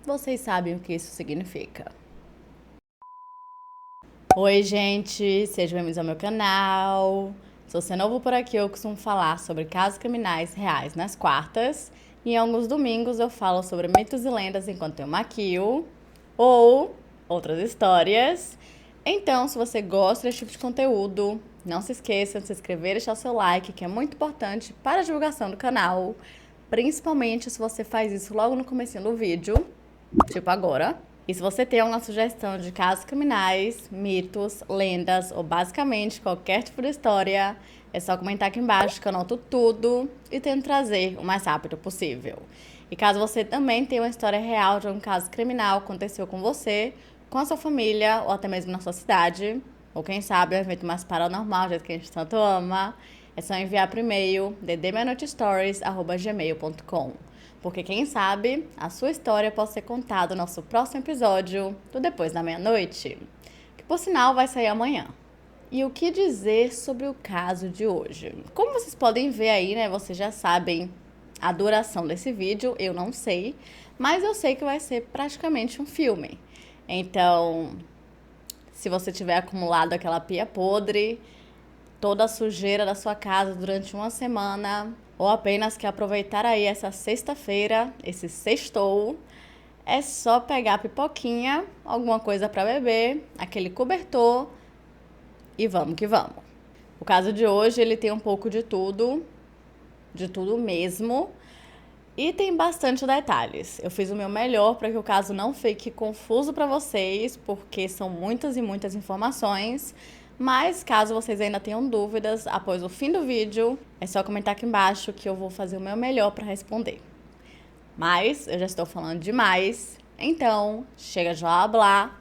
Vocês sabem o que isso significa. Oi, gente! Sejam bem-vindos ao meu canal. Se você é novo por aqui, eu costumo falar sobre casos criminais reais nas quartas. E em alguns domingos eu falo sobre mitos e lendas enquanto eu maquio. Ou outras histórias. Então, se você gosta desse tipo de conteúdo, não se esqueça de se inscrever e deixar o seu like, que é muito importante para a divulgação do canal. Principalmente se você faz isso logo no comecinho do vídeo. Tipo agora. E se você tem alguma sugestão de casos criminais, mitos, lendas ou basicamente qualquer tipo de história, é só comentar aqui embaixo que eu anoto tudo e tento trazer o mais rápido possível. E caso você também tenha uma história real de algum caso criminal que aconteceu com você, com a sua família ou até mesmo na sua cidade, ou quem sabe um evento mais paranormal, do jeito que a gente tanto ama, é só enviar por e-mail ddmeia-noitestories@gmail.com. Porque quem sabe a sua história pode ser contada no nosso próximo episódio do Depois da Meia-Noite, que por sinal vai sair amanhã. E o que dizer sobre o caso de hoje? Como vocês podem ver aí, né, vocês já sabem a duração desse vídeo, eu não sei, mas eu sei que vai ser praticamente um filme. Então, se você tiver acumulado aquela pia podre, toda a sujeira da sua casa durante uma semana, ou apenas quer aproveitar aí essa sexta-feira, esse sextou, é só pegar a pipoquinha, alguma coisa para beber, aquele cobertor e vamos que vamos. O caso de hoje, ele tem um pouco de tudo mesmo, e tem bastante detalhes. Eu fiz o meu melhor para que o caso não fique confuso para vocês, porque são muitas e muitas informações. Mas caso vocês ainda tenham dúvidas após o fim do vídeo, é só comentar aqui embaixo que eu vou fazer o meu melhor para responder. Mas eu já estou falando demais, então chega de blá blá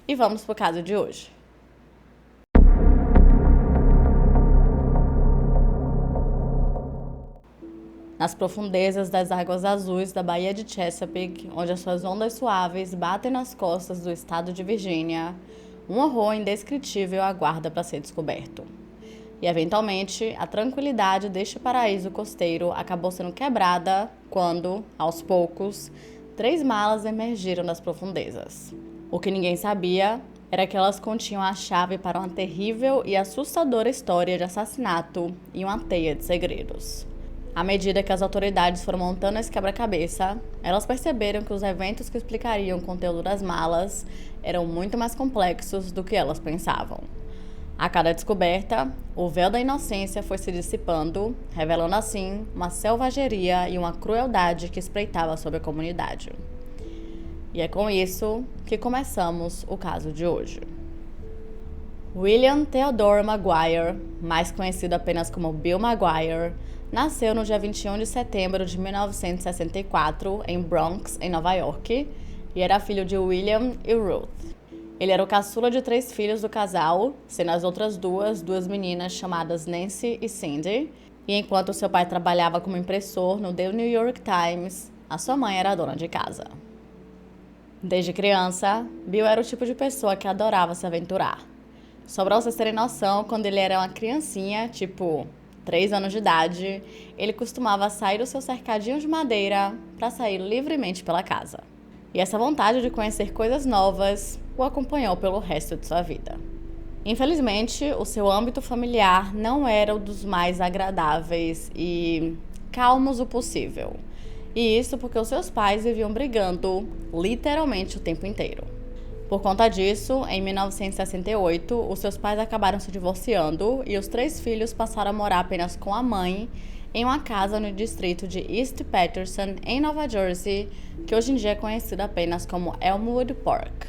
e vamos pro caso de hoje. Nas profundezas das águas azuis da Baía de Chesapeake, onde as suas ondas suaves batem nas costas do estado de Virgínia, um horror indescritível aguarda para ser descoberto. E, eventualmente, a tranquilidade deste paraíso costeiro acabou sendo quebrada quando, aos poucos, 3 malas emergiram das profundezas. O que ninguém sabia era que elas continham a chave para uma terrível e assustadora história de assassinato e uma teia de segredos. À medida que as autoridades foram montando esse quebra-cabeça, elas perceberam que os eventos que explicariam o conteúdo das malas eram muito mais complexos do que elas pensavam. A cada descoberta, o véu da inocência foi se dissipando, revelando assim uma selvageria e uma crueldade que espreitava sobre a comunidade. E é com isso que começamos o caso de hoje. William Theodore Maguire, mais conhecido apenas como Bill Maguire, nasceu no dia 21 de setembro de 1964 em Bronx, em Nova York, e era filho de William e Ruth. Ele era o caçula de 3 filhos do casal, sendo as outras duas meninas chamadas Nancy e Cindy, e enquanto seu pai trabalhava como impressor no The New York Times, a sua mãe era a dona de casa. Desde criança, Bill era o tipo de pessoa que adorava se aventurar. Só pra vocês terem noção, quando ele era uma criancinha, tipo 3 anos de idade, ele costumava sair do seu cercadinho de madeira para sair livremente pela casa. E essa vontade de conhecer coisas novas o acompanhou pelo resto de sua vida. Infelizmente, o seu âmbito familiar não era o dos mais agradáveis e calmos o possível. E isso porque os seus pais viviam brigando literalmente o tempo inteiro. Por conta disso, em 1968, os seus pais acabaram se divorciando e os 3 filhos passaram a morar apenas com a mãe em uma casa no distrito de East Patterson, em Nova Jersey, que hoje em dia é conhecida apenas como Elmwood Park.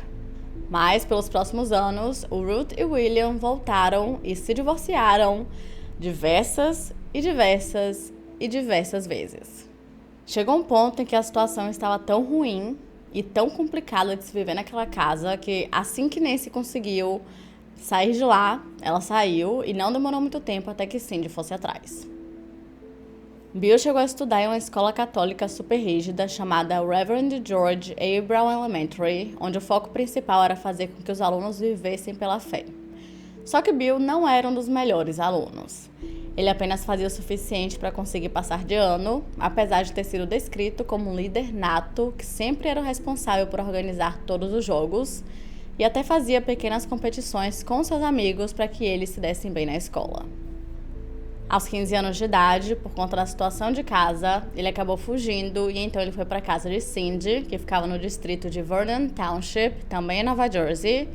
Mas, pelos próximos anos, o Ruth e William voltaram e se divorciaram diversas vezes. Chegou um ponto em que a situação estava tão ruim e tão complicada de se viver naquela casa que, assim que Nancy conseguiu sair de lá, ela saiu e não demorou muito tempo até que Cindy fosse atrás. Bill chegou a estudar em uma escola católica super rígida chamada Reverend George A. Brown Elementary, onde o foco principal era fazer com que os alunos vivessem pela fé. Só que Bill não era um dos melhores alunos. Ele apenas fazia o suficiente para conseguir passar de ano, apesar de ter sido descrito como um líder nato que sempre era o responsável por organizar todos os jogos e até fazia pequenas competições com seus amigos para que eles se dessem bem na escola. Aos 15 anos de idade, por conta da situação de casa, ele acabou fugindo e então ele foi para a casa de Cindy, que ficava no distrito de Vernon Township, também em Nova Jersey.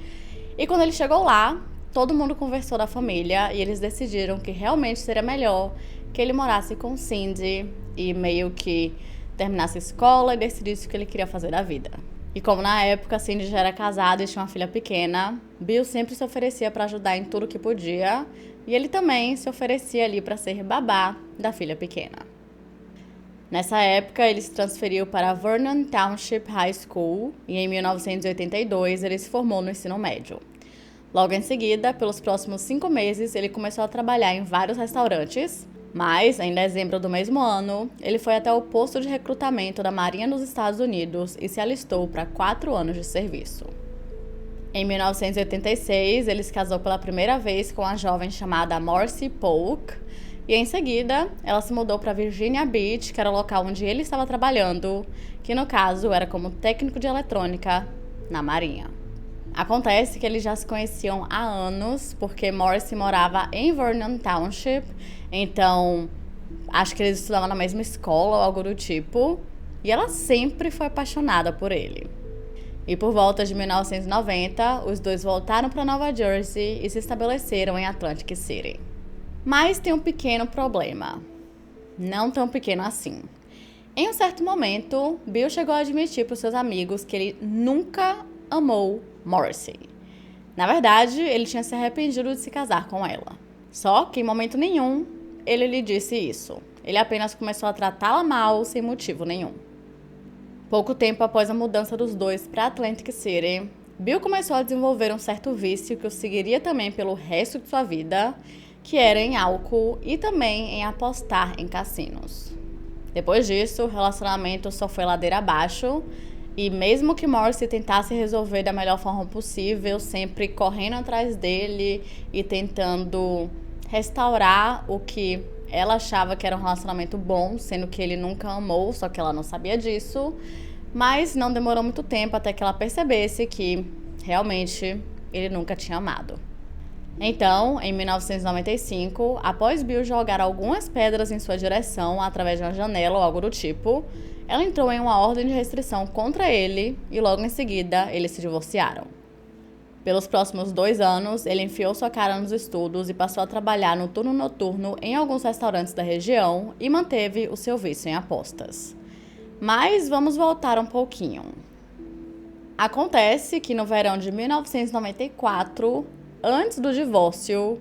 E quando ele chegou lá, todo mundo conversou da família e eles decidiram que realmente seria melhor que ele morasse com Cindy e meio que terminasse a escola e decidisse o que ele queria fazer da vida. E como na época Cindy já era casada e tinha uma filha pequena, Bill sempre se oferecia para ajudar em tudo que podia e ele também se oferecia ali para ser babá da filha pequena. Nessa época, ele se transferiu para a Vernon Township High School e em 1982 ele se formou no ensino médio. Logo em seguida, pelos próximos 5 meses, ele começou a trabalhar em vários restaurantes, mas, em dezembro do mesmo ano, ele foi até o posto de recrutamento da Marinha dos Estados Unidos e se alistou para 4 anos de serviço. Em 1986, ele se casou pela primeira vez com uma jovem chamada Marcy Polk, e em seguida, ela se mudou para Virginia Beach, que era o local onde ele estava trabalhando, que no caso era como técnico de eletrônica na Marinha. Acontece que eles já se conheciam há anos, porque Morrissey morava em Vernon Township, então acho que eles estudavam na mesma escola ou algo do tipo, e ela sempre foi apaixonada por ele. E por volta de 1990, os dois voltaram para Nova Jersey e se estabeleceram em Atlantic City. Mas tem um pequeno problema. Não tão pequeno assim. Em um certo momento, Bill chegou a admitir para os seus amigos que ele nunca amou Morrissey. Na verdade, ele tinha se arrependido de se casar com ela. Só que em momento nenhum ele lhe disse isso. Ele apenas começou a tratá-la mal sem motivo nenhum. Pouco tempo após a mudança dos dois para Atlantic City, Bill começou a desenvolver um certo vício que o seguiria também pelo resto de sua vida, que era em álcool e também em apostar em cassinos. Depois disso, o relacionamento só foi ladeira abaixo, e mesmo que Morrissey tentasse resolver da melhor forma possível, sempre correndo atrás dele e tentando restaurar o que ela achava que era um relacionamento bom, sendo que ele nunca amou, só que ela não sabia disso. Mas não demorou muito tempo até que ela percebesse que realmente ele nunca tinha amado. Então, em 1995, após Bill jogar algumas pedras em sua direção através de uma janela ou algo do tipo, ela entrou em uma ordem de restrição contra ele e logo em seguida eles se divorciaram. Pelos próximos 2 anos, ele enfiou sua cara nos estudos e passou a trabalhar no turno noturno em alguns restaurantes da região e manteve o seu vício em apostas. Mas vamos voltar um pouquinho. Acontece que no verão de 1994, antes do divórcio,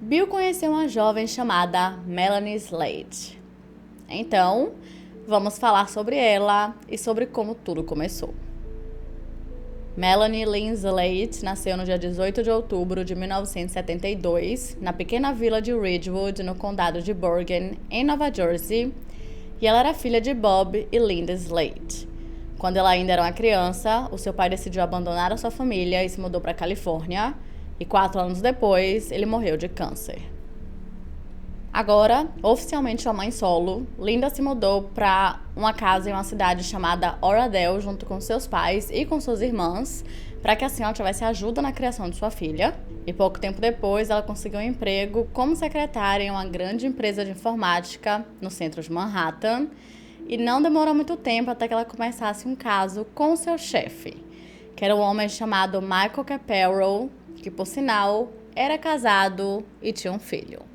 Bill conheceu uma jovem chamada Melanie Slade. Então, vamos falar sobre ela e sobre como tudo começou. Melanie Lynn Slade nasceu no dia 18 de outubro de 1972, na pequena vila de Ridgewood, no condado de Bergen, em Nova Jersey, e ela era filha de Bob e Linda Slade. Quando ela ainda era uma criança, o seu pai decidiu abandonar a sua família e se mudou para a Califórnia, e 4 anos depois, ele morreu de câncer. Agora, oficialmente uma mãe solo, Linda se mudou para uma casa em uma cidade chamada Oradell, junto com seus pais e com suas irmãs, para que assim ela tivesse ajuda na criação de sua filha. E pouco tempo depois, ela conseguiu um emprego como secretária em uma grande empresa de informática no centro de Manhattan. E não demorou muito tempo até que ela começasse um caso com seu chefe, que era um homem chamado Michael Capello, que, por sinal, era casado e tinha um filho.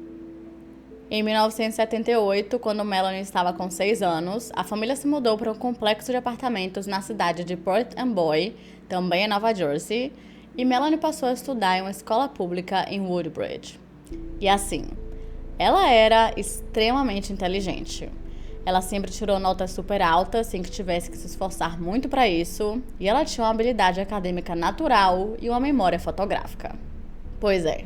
Em 1978, quando Melanie estava com 6 anos, a família se mudou para um complexo de apartamentos na cidade de Port Amboy, também em Nova Jersey, e Melanie passou a estudar em uma escola pública em Woodbridge. E assim, ela era extremamente inteligente. Ela sempre tirou notas super altas, sem que tivesse que se esforçar muito para isso, e ela tinha uma habilidade acadêmica natural e uma memória fotográfica. Pois é,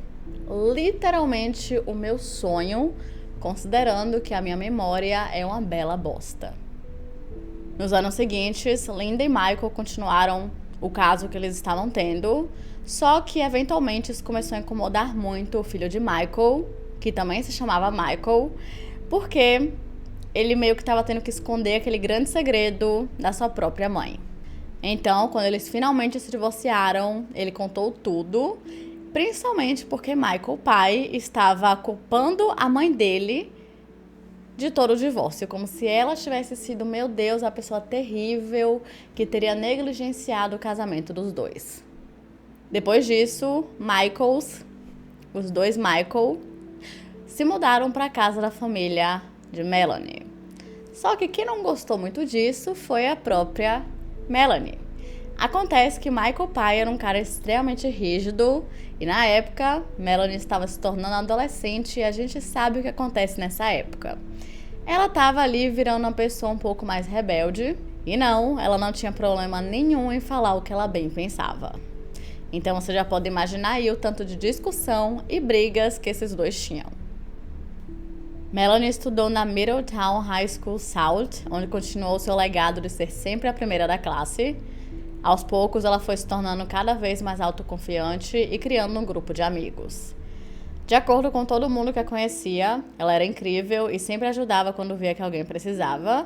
literalmente o meu sonho, considerando que a minha memória é uma bela bosta. Nos anos seguintes, Linda e Michael continuaram o caso que eles estavam tendo, só que eventualmente isso começou a incomodar muito o filho de Michael, que também se chamava Michael, porque ele meio que estava tendo que esconder aquele grande segredo da sua própria mãe. Então, quando eles finalmente se divorciaram, ele contou tudo, principalmente porque Michael, pai, estava culpando a mãe dele de todo o divórcio, como se ela tivesse sido, meu Deus, a pessoa terrível que teria negligenciado o casamento dos dois. Depois disso, os dois Michael, se mudaram para a casa da família de Melanie. Só que quem não gostou muito disso foi a própria Melanie. Acontece que Michael pai era um cara extremamente rígido e na época Melanie estava se tornando adolescente e a gente sabe o que acontece nessa época. Ela estava ali virando uma pessoa um pouco mais rebelde e não, ela não tinha problema nenhum em falar o que ela bem pensava. Então você já pode imaginar aí o tanto de discussão e brigas que esses dois tinham. Melanie estudou na Middletown High School South, onde continuou seu legado de ser sempre a primeira da classe. Aos poucos, ela foi se tornando cada vez mais autoconfiante e criando um grupo de amigos. De acordo com todo mundo que a conhecia, ela era incrível e sempre ajudava quando via que alguém precisava,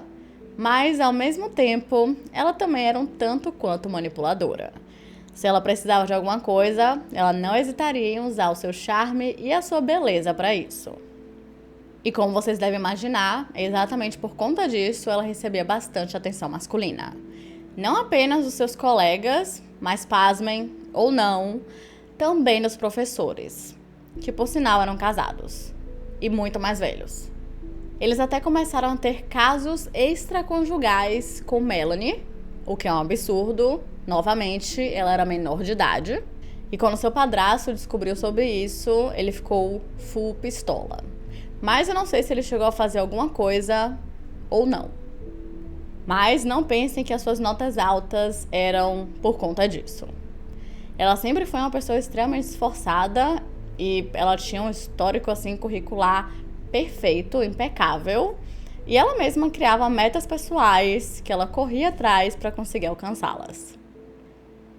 mas, ao mesmo tempo, ela também era um tanto quanto manipuladora. Se ela precisava de alguma coisa, ela não hesitaria em usar o seu charme e a sua beleza para isso. E como vocês devem imaginar, exatamente por conta disso, ela recebia bastante atenção masculina. Não apenas dos seus colegas, mas pasmem ou não, também dos professores, que por sinal eram casados e muito mais velhos. Eles até começaram a ter casos extraconjugais com Melanie, o que é um absurdo. Novamente, ela era menor de idade. E quando seu padrasto descobriu sobre isso, ele ficou full pistola. Mas eu não sei se ele chegou a fazer alguma coisa ou não. Mas não pensem que as suas notas altas eram por conta disso. Ela sempre foi uma pessoa extremamente esforçada e ela tinha um histórico assim curricular perfeito, impecável. E ela mesma criava metas pessoais que ela corria atrás para conseguir alcançá-las.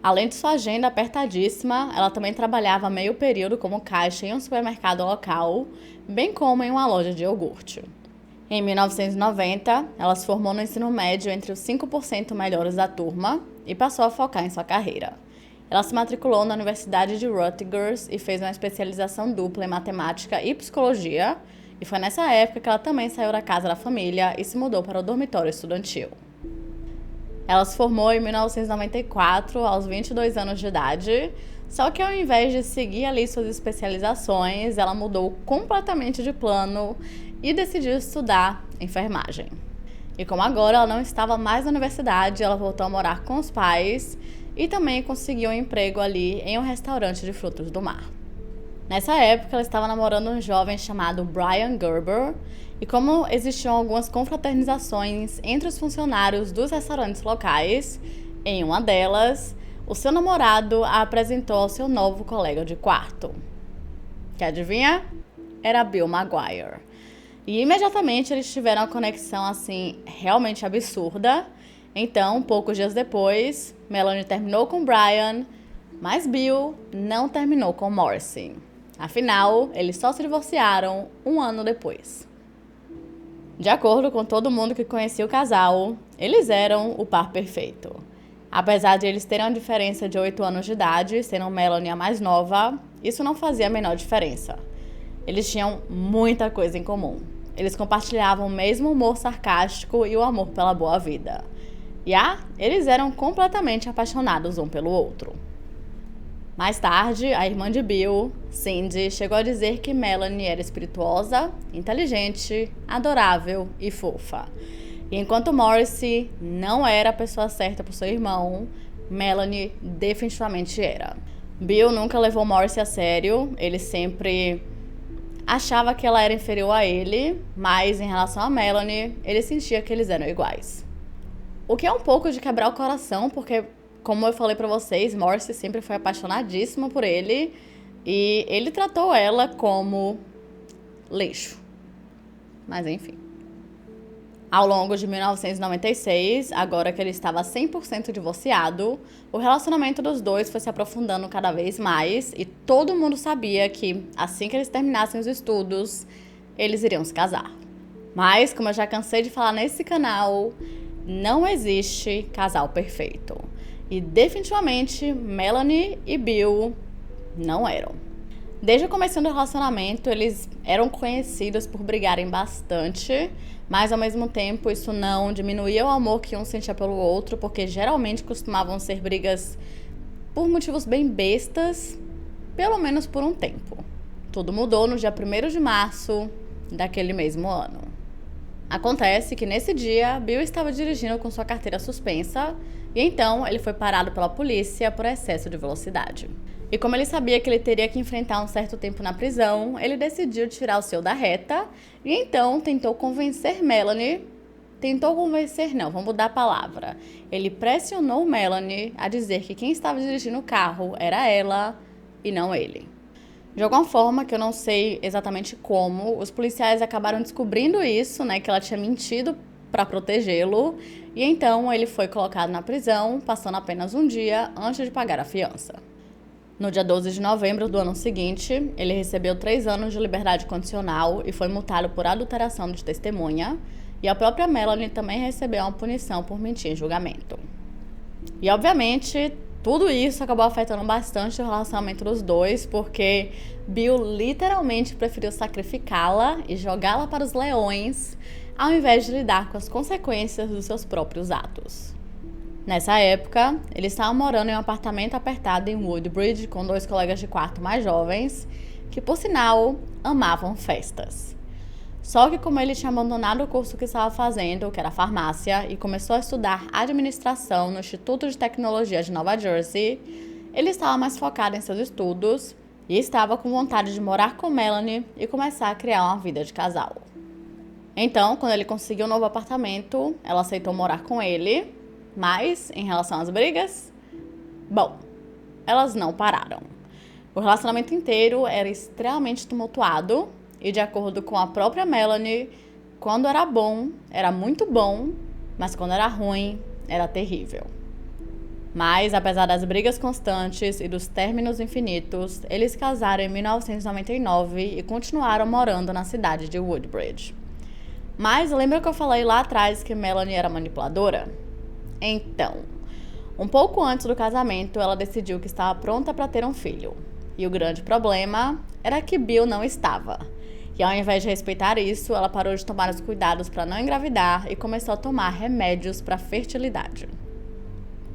Além de sua agenda apertadíssima, ela também trabalhava meio período como caixa em um supermercado local, bem como em uma loja de iogurte. Em 1990, ela se formou no ensino médio entre os 5% melhores da turma e passou a focar em sua carreira. Ela se matriculou na Universidade de Rutgers e fez uma especialização dupla em matemática e psicologia, e foi nessa época que ela também saiu da casa da família e se mudou para o dormitório estudantil. Ela se formou em 1994, aos 22 anos de idade, só que ao invés de seguir ali suas especializações, ela mudou completamente de plano e decidiu estudar enfermagem. E como agora ela não estava mais na universidade, ela voltou a morar com os pais e também conseguiu um emprego ali em um restaurante de frutos do mar. Nessa época, ela estava namorando um jovem chamado Brian Gerber, e como existiam algumas confraternizações entre os funcionários dos restaurantes locais, em uma delas, o seu namorado a apresentou ao seu novo colega de quarto. Que adivinha? Era Bill Maguire. E imediatamente eles tiveram uma conexão assim realmente absurda. Então, poucos dias depois, Melanie terminou com Brian, mas Bill não terminou com Morrissey. Afinal, eles só se divorciaram um ano depois. De acordo com todo mundo que conhecia o casal, eles eram o par perfeito. Apesar de eles terem uma diferença de 8 anos de idade, sendo Melanie a mais nova, isso não fazia a menor diferença. Eles tinham muita coisa em comum. Eles compartilhavam o mesmo humor sarcástico e o amor pela boa vida. E eles eram completamente apaixonados um pelo outro. Mais tarde, a irmã de Bill, Cindy, chegou a dizer que Melanie era espirituosa, inteligente, adorável e fofa. E enquanto Morrissey não era a pessoa certa para seu irmão, Melanie definitivamente era. Bill nunca levou Morrissey a sério, ele sempre achava que ela era inferior a ele, mas em relação a Melanie, ele sentia que eles eram iguais. O que é um pouco de quebrar o coração, porque, como eu falei pra vocês, Morrissey sempre foi apaixonadíssima por ele e ele tratou ela como lixo. Mas enfim. Ao longo de 1996, agora que ele estava 100% divorciado, o relacionamento dos dois foi se aprofundando cada vez mais e todo mundo sabia que, assim que eles terminassem os estudos, eles iriam se casar. Mas, como eu já cansei de falar nesse canal, não existe casal perfeito. E definitivamente, Melanie e Bill não eram. Desde o começo do relacionamento, eles eram conhecidos por brigarem bastante, mas ao mesmo tempo isso não diminuía o amor que um sentia pelo outro, porque geralmente costumavam ser brigas por motivos bem bestas, pelo menos por um tempo. Tudo mudou no dia 1º de março daquele mesmo ano. Acontece que nesse dia, Bill estava dirigindo com sua carteira suspensa e então ele foi parado pela polícia por excesso de velocidade. E como ele sabia que ele teria que enfrentar um certo tempo na prisão, ele decidiu tirar o seu da reta e então tentou convencer Melanie. Vamos mudar a palavra. Ele pressionou Melanie a dizer que quem estava dirigindo o carro era ela e não ele. De alguma forma, que eu não sei exatamente como, os policiais acabaram descobrindo isso, que ela tinha mentido para protegê-lo, e então ele foi colocado na prisão, passando apenas um dia antes de pagar a fiança. No dia 12 de novembro do ano seguinte, ele recebeu 3 anos de liberdade condicional e foi multado por adulteração de testemunha, e a própria Melanie também recebeu uma punição por mentir em julgamento. E, obviamente, tudo isso acabou afetando bastante o relacionamento dos dois, porque Bill literalmente preferiu sacrificá-la e jogá-la para os leões, ao invés de lidar com as consequências dos seus próprios atos. Nessa época, ele estava morando em um apartamento apertado em Woodbridge com 2 colegas de quarto mais jovens, que, por sinal, amavam festas. Só que como ele tinha abandonado o curso que estava fazendo, que era farmácia, e começou a estudar administração no Instituto de Tecnologia de Nova Jersey, ele estava mais focado em seus estudos e estava com vontade de morar com Melanie e começar a criar uma vida de casal. Então, quando ele conseguiu um novo apartamento, ela aceitou morar com ele. Mas, em relação às brigas, elas não pararam. O relacionamento inteiro era extremamente tumultuado e, de acordo com a própria Melanie, quando era bom, era muito bom, mas quando era ruim, era terrível. Mas, apesar das brigas constantes e dos términos infinitos, eles se casaram em 1999 e continuaram morando na cidade de Woodbridge. Mas, lembra que eu falei lá atrás que Melanie era manipuladora? Então, um pouco antes do casamento, ela decidiu que estava pronta para ter um filho. E o grande problema era que Bill não estava. E ao invés de respeitar isso, ela parou de tomar os cuidados para não engravidar e começou a tomar remédios para fertilidade.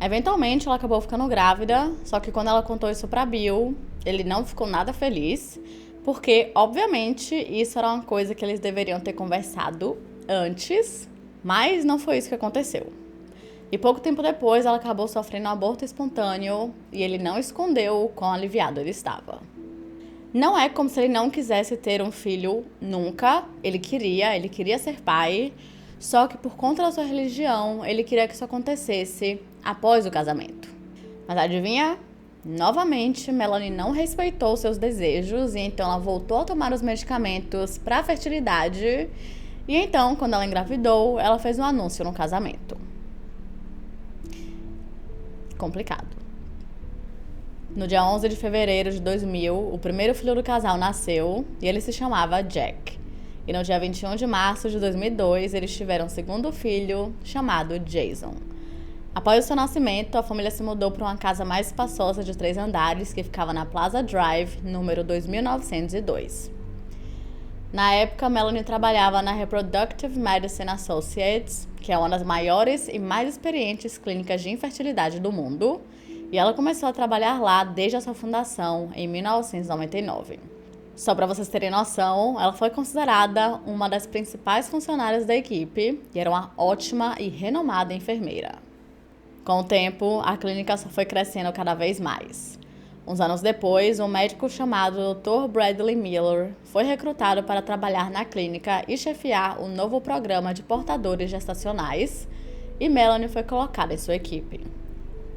Eventualmente, ela acabou ficando grávida, só que quando ela contou isso para Bill, ele não ficou nada feliz, porque, obviamente, isso era uma coisa que eles deveriam ter conversado antes, mas não foi isso que aconteceu. E pouco tempo depois, ela acabou sofrendo um aborto espontâneo e ele não escondeu o quão aliviado ele estava. Não é como se ele não quisesse ter um filho nunca, ele queria ser pai, só que por conta da sua religião, ele queria que isso acontecesse após o casamento. Mas adivinha? Novamente, Melanie não respeitou seus desejos e então ela voltou a tomar os medicamentos para a fertilidade. E então, quando ela engravidou, ela fez um anúncio no casamento. Complicado. No dia 11 de fevereiro de 2000, o primeiro filho do casal nasceu e ele se chamava Jack. E no dia 21 de março de 2002, eles tiveram um segundo filho chamado Jason. Após o seu nascimento, a família se mudou para uma casa mais espaçosa de 3 andares que ficava na Plaza Drive, número 2902. Na época, Melanie trabalhava na Reproductive Medicine Associates, que é uma das maiores e mais experientes clínicas de infertilidade do mundo, e ela começou a trabalhar lá desde a sua fundação em 1999. Só para vocês terem noção, ela foi considerada uma das principais funcionárias da equipe e era uma ótima e renomada enfermeira. Com o tempo, a clínica só foi crescendo cada vez mais. Uns anos depois, um médico chamado Dr. Bradley Miller foi recrutado para trabalhar na clínica e chefiar o novo programa de portadores gestacionais, e Melanie foi colocada em sua equipe.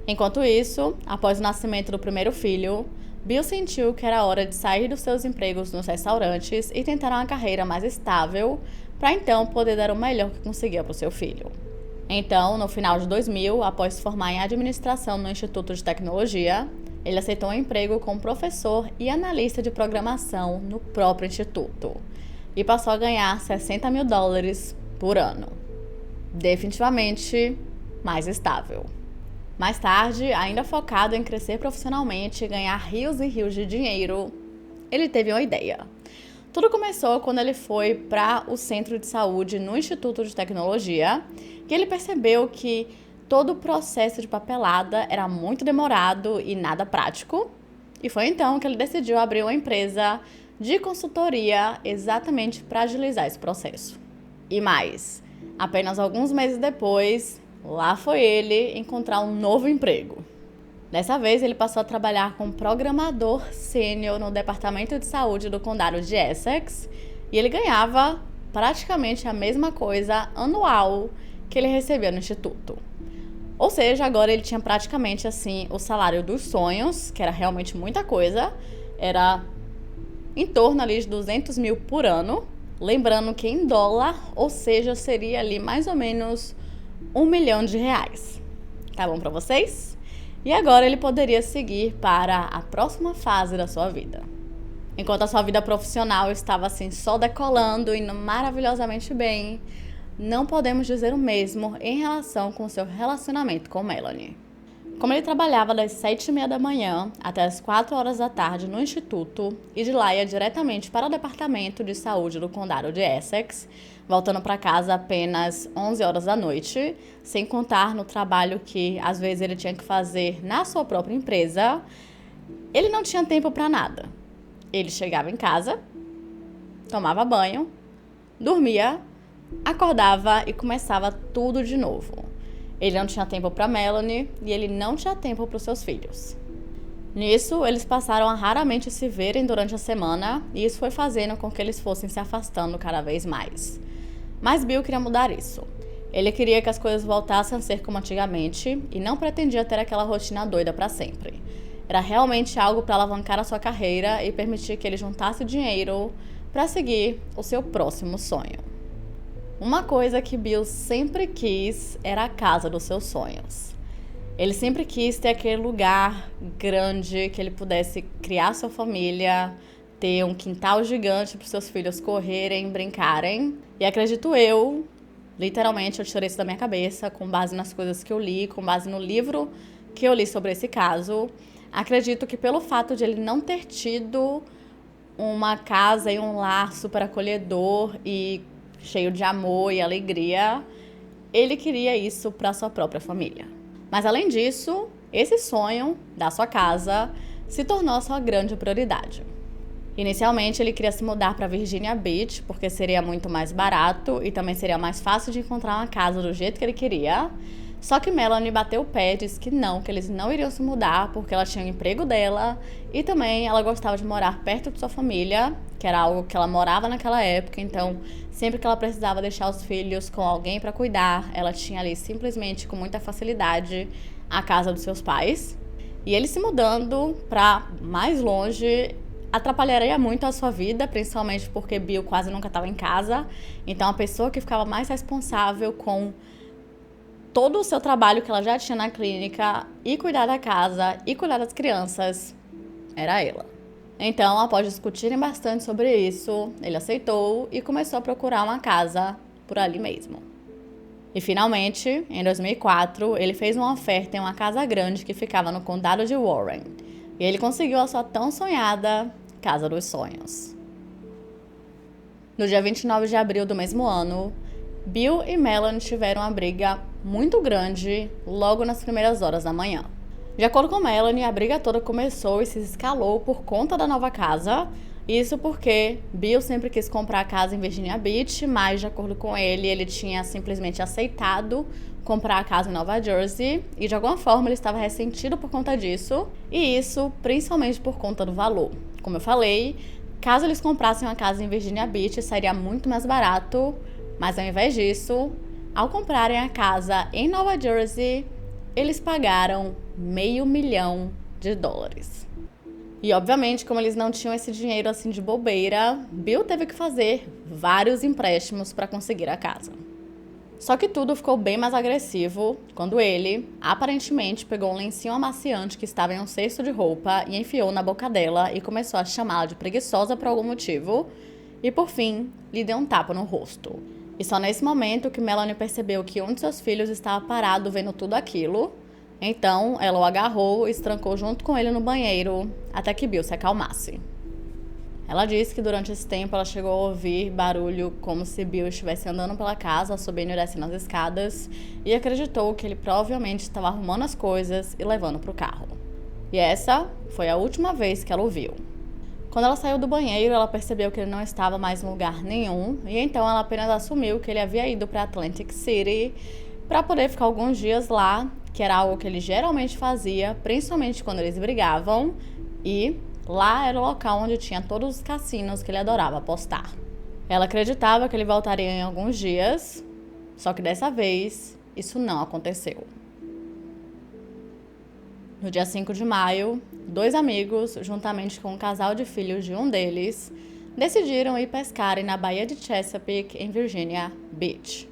Enquanto isso, após o nascimento do primeiro filho, Bill sentiu que era hora de sair dos seus empregos nos restaurantes e tentar uma carreira mais estável, para então poder dar o melhor que conseguia para o seu filho. Então, no final de 2000, após se formar em administração no Instituto de Tecnologia, ele aceitou um emprego como professor e analista de programação no próprio instituto e passou a ganhar $60 mil por ano. Definitivamente mais estável. Mais tarde, ainda focado em crescer profissionalmente e ganhar rios e rios de dinheiro, ele teve uma ideia. Tudo começou quando ele foi para o centro de saúde no Instituto de Tecnologia e ele percebeu que todo o processo de papelada era muito demorado e nada prático. E foi então que ele decidiu abrir uma empresa de consultoria exatamente para agilizar esse processo. E mais, apenas alguns meses depois, lá foi ele encontrar um novo emprego. Dessa vez, ele passou a trabalhar como programador sênior no Departamento de Saúde do Condado de Essex e ele ganhava praticamente a mesma coisa anual que ele recebia no Instituto. Ou seja, agora ele tinha praticamente assim o salário dos sonhos, que era realmente muita coisa, era em torno ali de 200 mil por ano, lembrando que em dólar, ou seja, seria ali mais ou menos R$1 milhão. Tá bom pra vocês? E agora ele poderia seguir para a próxima fase da sua vida. Enquanto a sua vida profissional estava assim só decolando, indo maravilhosamente bem, não podemos dizer o mesmo em relação com o seu relacionamento com Melanie. Como ele trabalhava das 7h30 da manhã até as 4 horas da tarde no instituto e de lá ia diretamente para o departamento de saúde do condado de Essex, voltando para casa apenas 11 horas da noite, sem contar no trabalho que às vezes ele tinha que fazer na sua própria empresa, ele não tinha tempo para nada. Ele chegava em casa, tomava banho, dormia, acordava e começava tudo de novo. Ele não tinha tempo para Melanie e ele não tinha tempo para os seus filhos. Nisso, eles passaram a raramente se verem durante a semana e isso foi fazendo com que eles fossem se afastando cada vez mais. Mas Bill queria mudar isso. Ele queria que as coisas voltassem a ser como antigamente e não pretendia ter aquela rotina doida para sempre. Era realmente algo para alavancar a sua carreira e permitir que ele juntasse dinheiro para seguir o seu próximo sonho. Uma coisa que Bill sempre quis era a casa dos seus sonhos. Ele sempre quis ter aquele lugar grande que ele pudesse criar sua família, ter um quintal gigante para os seus filhos correrem, brincarem. E acredito eu, literalmente eu tirei isso da minha cabeça com base nas coisas que eu li, com base no livro que eu li sobre esse caso. Acredito que pelo fato de ele não ter tido uma casa e um lar super acolhedor e cheio de amor e alegria, ele queria isso para sua própria família. Mas além disso, esse sonho da sua casa se tornou a sua grande prioridade. Inicialmente, ele queria se mudar para Virginia Beach, porque seria muito mais barato e também seria mais fácil de encontrar uma casa do jeito que ele queria. Só que Melanie bateu o pé e disse que eles não iriam se mudar porque ela tinha o emprego dela e também ela gostava de morar perto de sua família, que era algo que ela morava naquela época, então sempre que ela precisava deixar os filhos com alguém para cuidar, ela tinha ali simplesmente com muita facilidade a casa dos seus pais. E ele se mudando para mais longe atrapalharia muito a sua vida, principalmente porque Bill quase nunca estava em casa, então a pessoa que ficava mais responsável com todo o seu trabalho que ela já tinha na clínica e cuidar da casa e cuidar das crianças era ela. Então, após discutirem bastante sobre isso, ele aceitou e começou a procurar uma casa por ali mesmo. E finalmente, em 2004, ele fez uma oferta em uma casa grande que ficava no condado de Warren. E ele conseguiu a sua tão sonhada Casa dos Sonhos. No dia 29 de abril do mesmo ano, Bill e Melanie tiveram uma briga muito grande logo nas primeiras horas da manhã. De acordo com Melanie, a briga toda começou e se escalou por conta da nova casa. Isso porque Bill sempre quis comprar a casa em Virginia Beach, mas de acordo com ele tinha simplesmente aceitado comprar a casa em Nova Jersey e de alguma forma ele estava ressentido por conta disso, e isso principalmente por conta do valor. Como eu falei, caso eles comprassem uma casa em Virginia Beach, sairia muito mais barato, mas ao invés disso, ao comprarem a casa em Nova Jersey, eles pagaram $500 mil. E obviamente, como eles não tinham esse dinheiro assim de bobeira, Bill teve que fazer vários empréstimos para conseguir a casa. Só que tudo ficou bem mais agressivo quando ele, aparentemente, pegou um lencinho amaciante que estava em um cesto de roupa e enfiou na boca dela e começou a chamá-la de preguiçosa por algum motivo e, por fim, lhe deu um tapa no rosto. E só nesse momento que Melanie percebeu que um de seus filhos estava parado vendo tudo aquilo. Então, ela o agarrou e se trancou junto com ele no banheiro até que Bill se acalmasse. Ela disse que durante esse tempo ela chegou a ouvir barulho como se Bill estivesse andando pela casa, subindo e descendo as escadas, e acreditou que ele provavelmente estava arrumando as coisas e levando para o carro. E essa foi a última vez que ela o viu. Quando ela saiu do banheiro, ela percebeu que ele não estava mais em lugar nenhum, e então ela apenas assumiu que ele havia ido para Atlantic City para poder ficar alguns dias lá, que era algo que ele geralmente fazia, principalmente quando eles brigavam, e lá era o local onde tinha todos os cassinos que ele adorava apostar. Ela acreditava que ele voltaria em alguns dias, só que dessa vez isso não aconteceu. No dia 5 de maio, 2 amigos, juntamente com um casal de filhos de um deles, decidiram ir pescarem na Baía de Chesapeake, em Virginia Beach.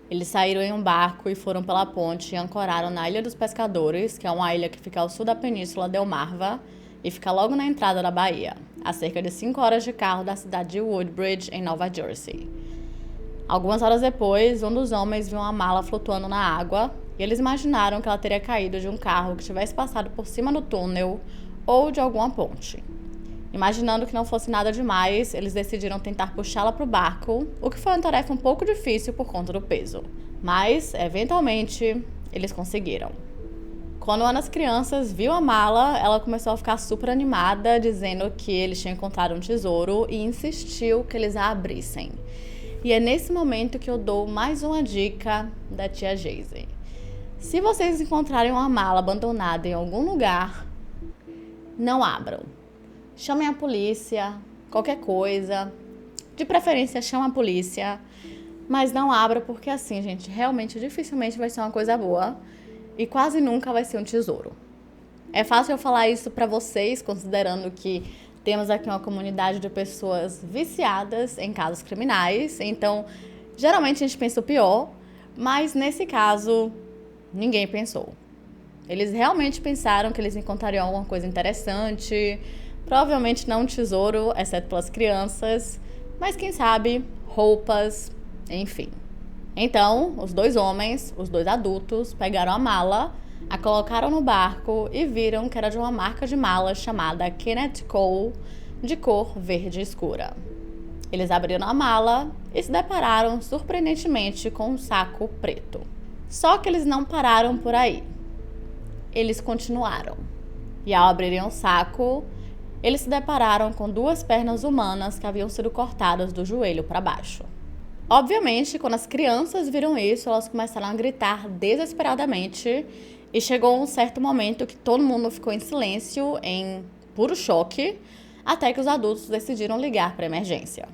Eles saíram em um barco e foram pela ponte e ancoraram na Ilha dos Pescadores, que é uma ilha que fica ao sul da península Delmarva e fica logo na entrada da baía, a cerca de 5 horas de carro da cidade de Woodbridge, em Nova Jersey. Algumas horas depois, um dos homens viu uma mala flutuando na água e eles imaginaram que ela teria caído de um carro que tivesse passado por cima do túnel ou de alguma ponte. Imaginando que não fosse nada demais, eles decidiram tentar puxá-la para o barco, o que foi uma tarefa um pouco difícil por conta do peso. Mas, eventualmente, eles conseguiram. Quando uma das crianças viu a mala, ela começou a ficar super animada, dizendo que eles tinham encontrado um tesouro e insistiu que eles a abrissem. E é nesse momento que eu dou mais uma dica da tia Geise. Se vocês encontrarem uma mala abandonada em algum lugar, não abram. Chamem a polícia, qualquer coisa. De preferência, chama a polícia. Mas não abra porque assim, gente, realmente, dificilmente vai ser uma coisa boa. E quase nunca vai ser um tesouro. É fácil eu falar isso pra vocês, considerando que temos aqui uma comunidade de pessoas viciadas em casos criminais. Então, geralmente a gente pensa o pior. Mas nesse caso, ninguém pensou. Eles realmente pensaram que eles encontrariam alguma coisa interessante. Provavelmente não um tesouro, exceto pelas crianças, mas quem sabe, roupas, enfim. Então, os 2 homens, os 2 adultos, pegaram a mala, a colocaram no barco e viram que era de uma marca de mala chamada Kenneth Cole, de cor verde escura. Eles abriram a mala e se depararam surpreendentemente com um saco preto. Só que eles não pararam por aí. Eles continuaram. E ao abrirem o saco, eles se depararam com 2 pernas humanas que haviam sido cortadas do joelho para baixo. Obviamente, quando as crianças viram isso, elas começaram a gritar desesperadamente e chegou um certo momento que todo mundo ficou em silêncio, em puro choque, até que os adultos decidiram ligar para a emergência.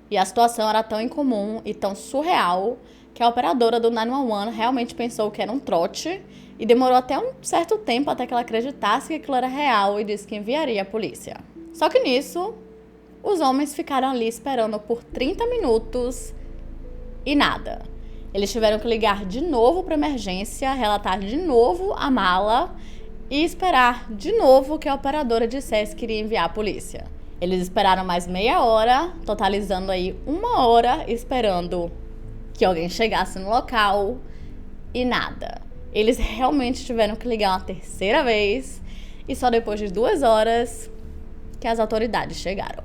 E a situação era tão incomum e tão surreal que a operadora do 911 realmente pensou que era um trote e demorou até um certo tempo até que ela acreditasse que aquilo era real e disse que enviaria a polícia. Só que nisso, os homens ficaram ali esperando por 30 minutos e nada. Eles tiveram que ligar de novo para a emergência, relatar de novo a mala e esperar de novo que a operadora dissesse que iria enviar a polícia. Eles esperaram mais meia hora, totalizando aí 1 hora esperando que alguém chegasse no local e nada. Eles realmente tiveram que ligar uma terceira vez e só depois de 2 horas que as autoridades chegaram.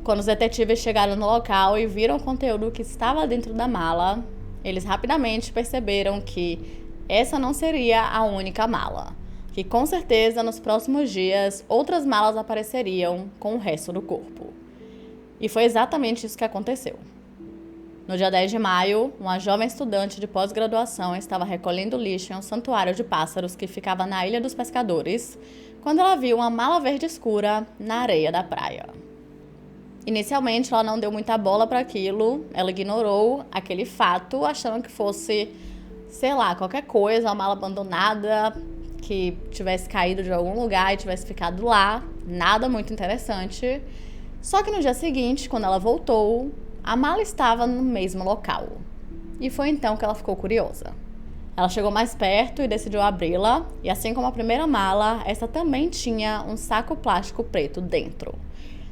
Quando os detetives chegaram no local e viram o conteúdo que estava dentro da mala, eles rapidamente perceberam que essa não seria a única mala. que com certeza nos próximos dias outras malas apareceriam com o resto do corpo. E foi exatamente isso que aconteceu. No dia 10 de maio, uma jovem estudante de pós-graduação estava recolhendo lixo em um santuário de pássaros que ficava na Ilha dos Pescadores, quando ela viu uma mala verde escura na areia da praia. Inicialmente, ela não deu muita bola para aquilo, ela ignorou aquele fato, achando que fosse, sei lá, qualquer coisa, uma mala abandonada, que tivesse caído de algum lugar e tivesse ficado lá, nada muito interessante. Só que no dia seguinte, quando ela voltou, a mala estava no mesmo local. E foi então que ela ficou curiosa. Ela chegou mais perto e decidiu abri-la, e assim como a primeira mala, essa também tinha um saco plástico preto dentro.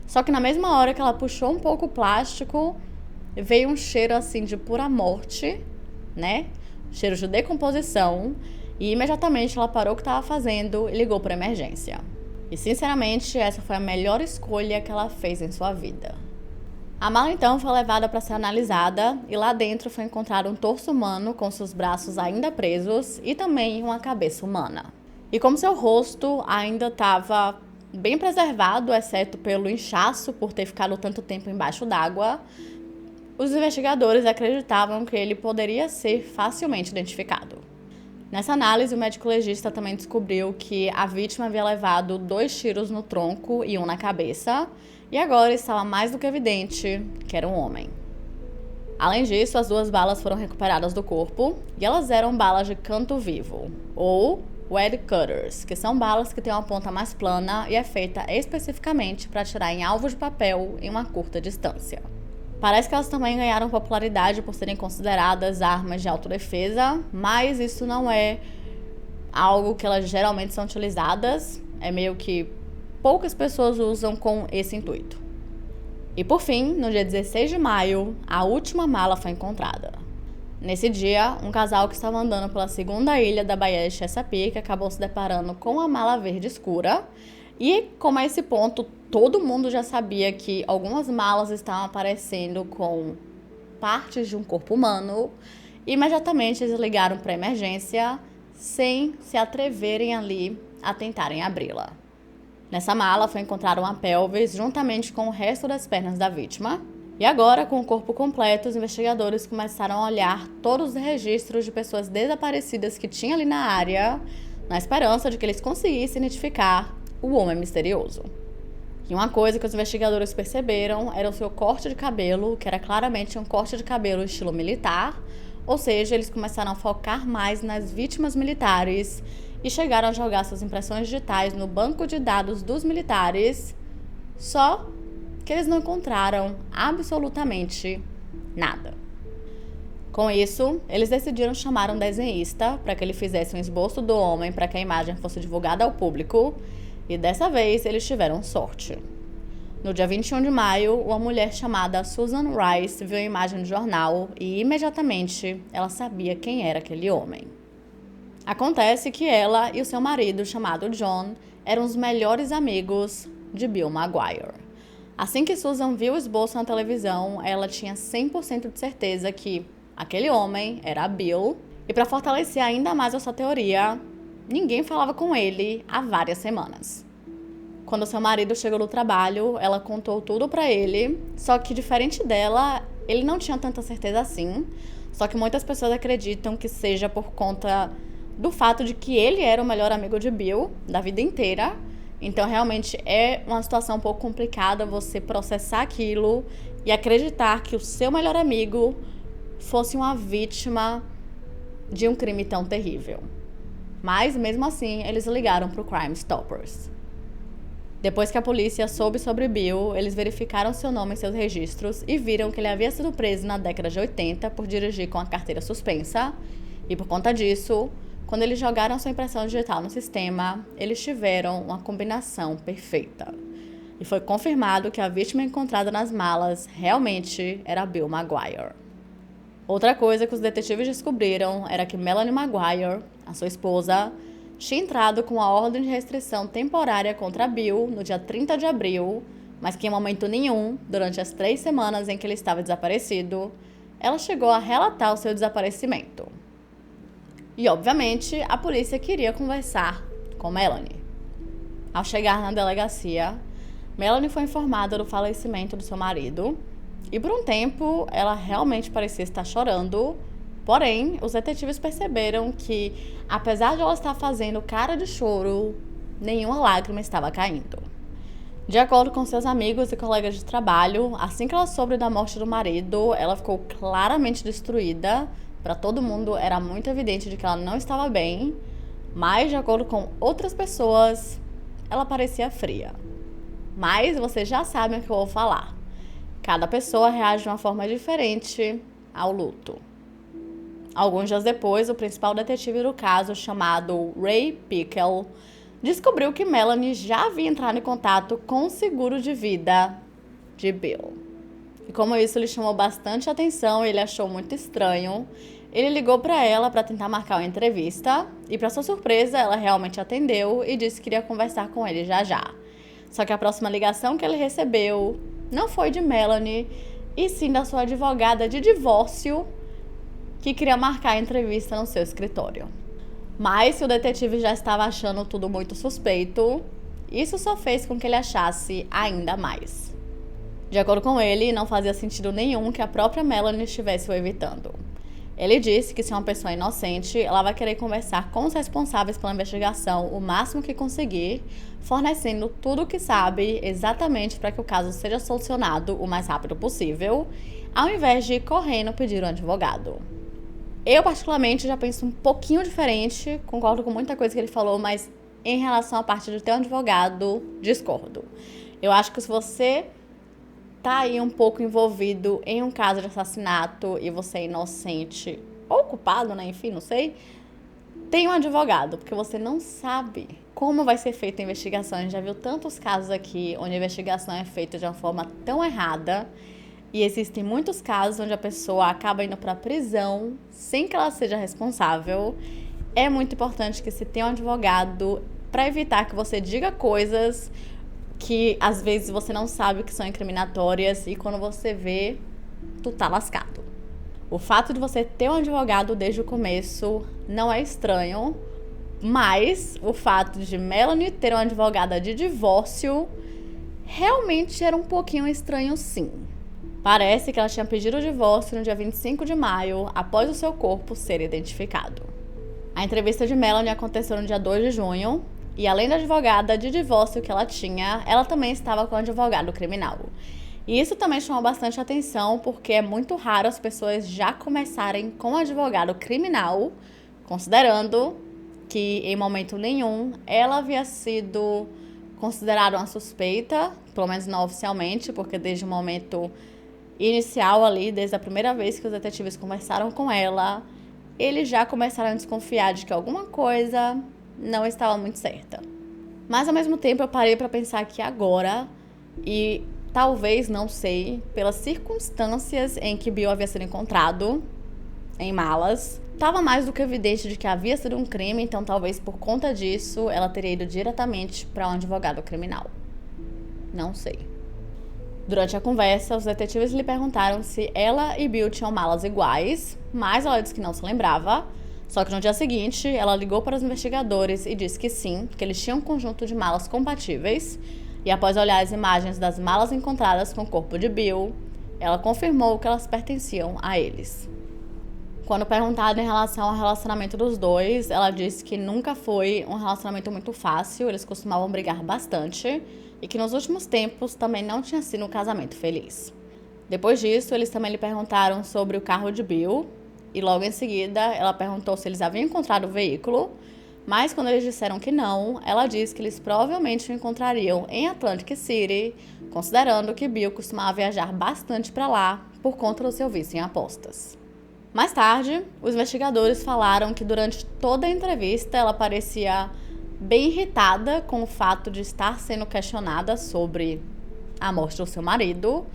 Só que na mesma hora que ela puxou um pouco o plástico, veio um cheiro assim de pura morte, né? Cheiro de decomposição, e imediatamente ela parou o que estava fazendo e ligou para a emergência. E sinceramente, essa foi a melhor escolha que ela fez em sua vida. A mala então foi levada para ser analisada e lá dentro foi encontrado um torso humano com seus braços ainda presos e também uma cabeça humana. E como seu rosto ainda estava bem preservado, exceto pelo inchaço por ter ficado tanto tempo embaixo d'água, os investigadores acreditavam que ele poderia ser facilmente identificado. Nessa análise, o médico legista também descobriu que a vítima havia levado 2 tiros no tronco e um na cabeça, e agora estava mais do que evidente que era um homem. Além disso, as 2 balas foram recuperadas do corpo, e elas eram balas de canto vivo, ou Wad Cutters, que são balas que têm uma ponta mais plana e é feita especificamente para atirar em alvo de papel em uma curta distância. Parece que elas também ganharam popularidade por serem consideradas armas de autodefesa, mas isso não é algo que elas geralmente são utilizadas, é meio que poucas pessoas usam com esse intuito. E por fim, no dia 16 de maio, a última mala foi encontrada. Nesse dia, um casal que estava andando pela segunda ilha da Baía de Chesapeake acabou se deparando com a mala verde escura. E como a esse ponto todo mundo já sabia que algumas malas estavam aparecendo com partes de um corpo humano, imediatamente eles ligaram para a emergência sem se atreverem ali a tentarem abri-la. Nessa mala foi encontrada uma pelvis juntamente com o resto das pernas da vítima. E agora, com o corpo completo, os investigadores começaram a olhar todos os registros de pessoas desaparecidas que tinha ali na área, na esperança de que eles conseguissem identificar o homem misterioso. E uma coisa que os investigadores perceberam era o seu corte de cabelo, que era claramente um corte de cabelo estilo militar, ou seja, eles começaram a focar mais nas vítimas militares e chegaram a jogar suas impressões digitais no banco de dados dos militares, só que eles não encontraram absolutamente nada. Com isso, eles decidiram chamar um desenhista para que ele fizesse um esboço do homem para que a imagem fosse divulgada ao público, e dessa vez eles tiveram sorte. No dia 21 de maio, uma mulher chamada Susan Rice viu a imagem no jornal e imediatamente ela sabia quem era aquele homem. Acontece que ela e o seu marido, chamado John, eram os melhores amigos de Bill Maguire. Assim que Susan viu o esboço na televisão, ela tinha 100% de certeza que aquele homem era Bill. E para fortalecer ainda mais essa teoria, ninguém falava com ele há várias semanas. Quando seu marido chegou do trabalho, ela contou tudo para ele, só que diferente dela, ele não tinha tanta certeza assim. Só que muitas pessoas acreditam que seja por conta do fato de que ele era o melhor amigo de Bill da vida inteira. Então, realmente, é uma situação um pouco complicada você processar aquilo e acreditar que o seu melhor amigo fosse uma vítima de um crime tão terrível. Mas, mesmo assim, eles ligaram para o Crime Stoppers. Depois que a polícia soube sobre Bill, eles verificaram seu nome em seus registros e viram que ele havia sido preso na década de 80 por dirigir com a carteira suspensa. E, por conta disso, quando eles jogaram sua impressão digital no sistema, eles tiveram uma combinação perfeita. E foi confirmado que a vítima encontrada nas malas realmente era Bill Maguire. Outra coisa que os detetives descobriram era que Melanie Maguire, a sua esposa, tinha entrado com uma ordem de restrição temporária contra Bill no dia 30 de abril, mas que em momento nenhum, durante as 3 semanas em que ele estava desaparecido, ela chegou a relatar o seu desaparecimento. E, obviamente, a polícia queria conversar com Melanie. Ao chegar na delegacia, Melanie foi informada do falecimento do seu marido e por um tempo ela realmente parecia estar chorando, porém os detetives perceberam que, apesar de ela estar fazendo cara de choro, nenhuma lágrima estava caindo. De acordo com seus amigos e colegas de trabalho, assim que ela soube da morte do marido, ela ficou claramente destruída. Para todo mundo era muito evidente de que ela não estava bem, mas de acordo com outras pessoas, ela parecia fria. Mas vocês já sabem o que eu vou falar. Cada pessoa reage de uma forma diferente ao luto. Alguns dias depois, o principal detetive do caso, chamado Ray Pickle, descobriu que Melanie já havia entrado em contato com o seguro de vida de Bill. E como isso lhe chamou bastante atenção e ele achou muito estranho, ele ligou para ela para tentar marcar uma entrevista e, para sua surpresa, ela realmente atendeu e disse que iria conversar com ele já já. Só que a próxima ligação que ele recebeu não foi de Melanie, e sim da sua advogada de divórcio, que queria marcar a entrevista no seu escritório. Mas se o detetive já estava achando tudo muito suspeito, isso só fez com que ele achasse ainda mais. De acordo com ele, não fazia sentido nenhum que a própria Melanie estivesse o evitando. Ele disse que se uma pessoa é inocente, ela vai querer conversar com os responsáveis pela investigação o máximo que conseguir, fornecendo tudo o que sabe exatamente para que o caso seja solucionado o mais rápido possível, ao invés de ir correndo pedir um advogado. Eu, particularmente, já penso um pouquinho diferente, concordo com muita coisa que ele falou, mas em relação à parte de ter um advogado, discordo. Eu acho que se você tá aí um pouco envolvido em um caso de assassinato e você é inocente ou culpado, né? Enfim, não sei. Tem um advogado, porque você não sabe como vai ser feita a investigação. A gente já viu tantos casos aqui onde a investigação é feita de uma forma tão errada e existem muitos casos onde a pessoa acaba indo para prisão sem que ela seja responsável. É muito importante que se tenha um advogado para evitar que você diga coisas que às vezes você não sabe que são incriminatórias e quando você vê, tu tá lascado. O fato de você ter um advogado desde o começo não é estranho, mas o fato de Melanie ter uma advogada de divórcio realmente era um pouquinho estranho, sim. Parece que ela tinha pedido o divórcio no dia 25 de maio, após o seu corpo ser identificado. A entrevista de Melanie aconteceu no dia 2 de junho, e além da advogada de divórcio que ela tinha, ela também estava com um advogado criminal. E isso também chamou bastante atenção, porque é muito raro as pessoas já começarem com um advogado criminal, considerando que em momento nenhum ela havia sido considerada uma suspeita, pelo menos não oficialmente, porque desde o momento inicial ali, desde a primeira vez que os detetives conversaram com ela, eles já começaram a desconfiar de que alguma coisa não estava muito certa. Mas ao mesmo tempo eu parei para pensar que agora, e talvez, não sei, pelas circunstâncias em que Bill havia sido encontrado em malas, estava mais do que evidente de que havia sido um crime, então talvez por conta disso ela teria ido diretamente para um advogado criminal. Não sei. Durante a conversa, os detetives lhe perguntaram se ela e Bill tinham malas iguais, mas ela disse que não se lembrava. Só que no dia seguinte, ela ligou para os investigadores e disse que sim, que eles tinham um conjunto de malas compatíveis. E após olhar as imagens das malas encontradas com o corpo de Bill, ela confirmou que elas pertenciam a eles. Quando perguntada em relação ao relacionamento dos dois, ela disse que nunca foi um relacionamento muito fácil, eles costumavam brigar bastante e que nos últimos tempos também não tinha sido um casamento feliz. Depois disso, eles também lhe perguntaram sobre o carro de Bill, e logo em seguida, ela perguntou se eles haviam encontrado o veículo, mas quando eles disseram que não, ela disse que eles provavelmente o encontrariam em Atlantic City, considerando que Bill costumava viajar bastante para lá por conta do seu vício em apostas. Mais tarde, os investigadores falaram que durante toda a entrevista ela parecia bem irritada com o fato de estar sendo questionada sobre a morte do seu marido,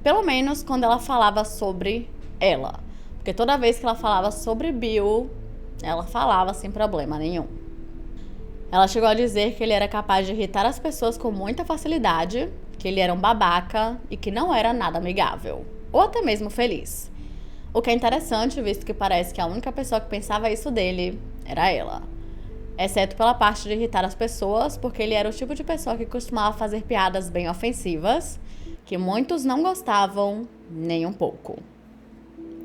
pelo menos quando ela falava sobre ela. Porque toda vez que ela falava sobre Bill, ela falava sem problema nenhum. Ela chegou a dizer que ele era capaz de irritar as pessoas com muita facilidade, que ele era um babaca e que não era nada amigável, ou até mesmo feliz. O que é interessante, visto que parece que a única pessoa que pensava isso dele era ela. exceto pela parte de irritar as pessoas, porque ele era o tipo de pessoa que costumava fazer piadas bem ofensivas, que muitos não gostavam nem um pouco.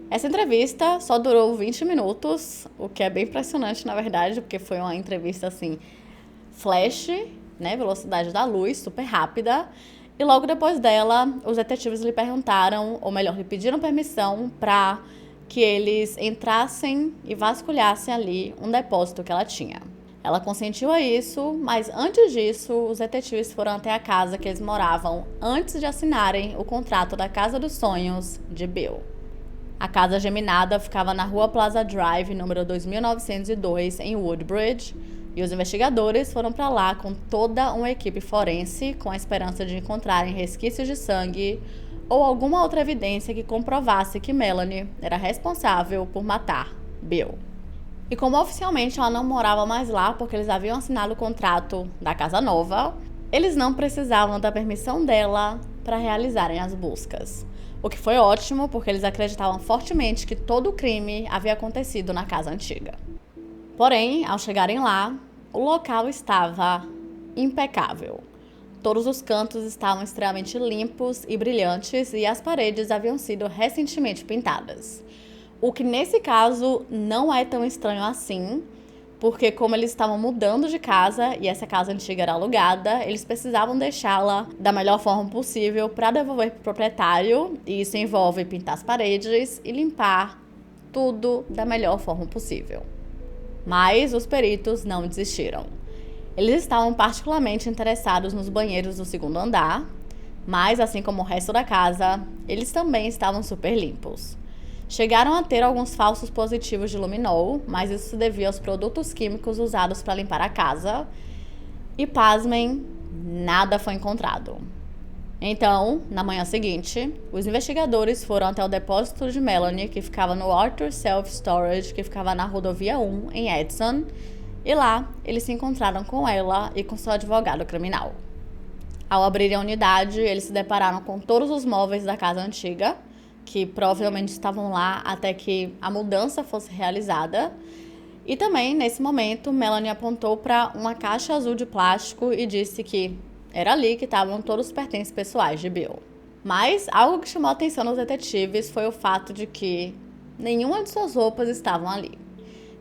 Essa entrevista só durou 20 minutos, o que é bem impressionante, na verdade, porque foi uma entrevista, assim, flash, né, velocidade da luz, super rápida. E logo depois dela, os detetives lhe perguntaram, ou melhor, lhe pediram permissão para que eles entrassem e vasculhassem ali um depósito que ela tinha. Ela consentiu a isso, mas antes disso, os detetives foram até a casa que eles moravam antes de assinarem o contrato da Casa dos Sonhos de Bill. A casa geminada ficava na rua Plaza Drive, número 2902, em Woodbridge, e os investigadores foram para lá com toda uma equipe forense com a esperança de encontrarem resquícios de sangue ou alguma outra evidência que comprovasse que Melanie era responsável por matar Bill. E como oficialmente ela não morava mais lá porque eles haviam assinado o contrato da casa nova, eles não precisavam da permissão dela para realizarem as buscas. O que foi ótimo porque eles acreditavam fortemente que todo o crime havia acontecido na casa antiga. Porém, ao chegarem lá, o local estava impecável. Todos os cantos estavam extremamente limpos e brilhantes e as paredes haviam sido recentemente pintadas. O que nesse caso não é tão estranho assim, porque como eles estavam mudando de casa e essa casa antiga era alugada, eles precisavam deixá-la da melhor forma possível para devolver para o proprietário, e isso envolve pintar as paredes e limpar tudo da melhor forma possível. Mas os peritos não desistiram. Eles estavam particularmente interessados nos banheiros do segundo andar, mas assim como o resto da casa, eles também estavam super limpos. Chegaram a ter alguns falsos positivos de luminol, mas isso se devia aos produtos químicos usados para limpar a casa. E pasmem, nada foi encontrado. Então, na manhã seguinte, os investigadores foram até o depósito de Melanie, que ficava no Arthur Self Storage, que ficava na rodovia 1, em Edson, e lá eles se encontraram com ela e com seu advogado criminal. Ao abrirem a unidade, eles se depararam com todos os móveis da casa antiga, que provavelmente estavam lá até que a mudança fosse realizada. E também, nesse momento, Melanie apontou para uma caixa azul de plástico e disse que era ali que estavam todos os pertences pessoais de Bill. Mas algo que chamou a atenção dos detetives foi o fato de que nenhuma de suas roupas estavam ali.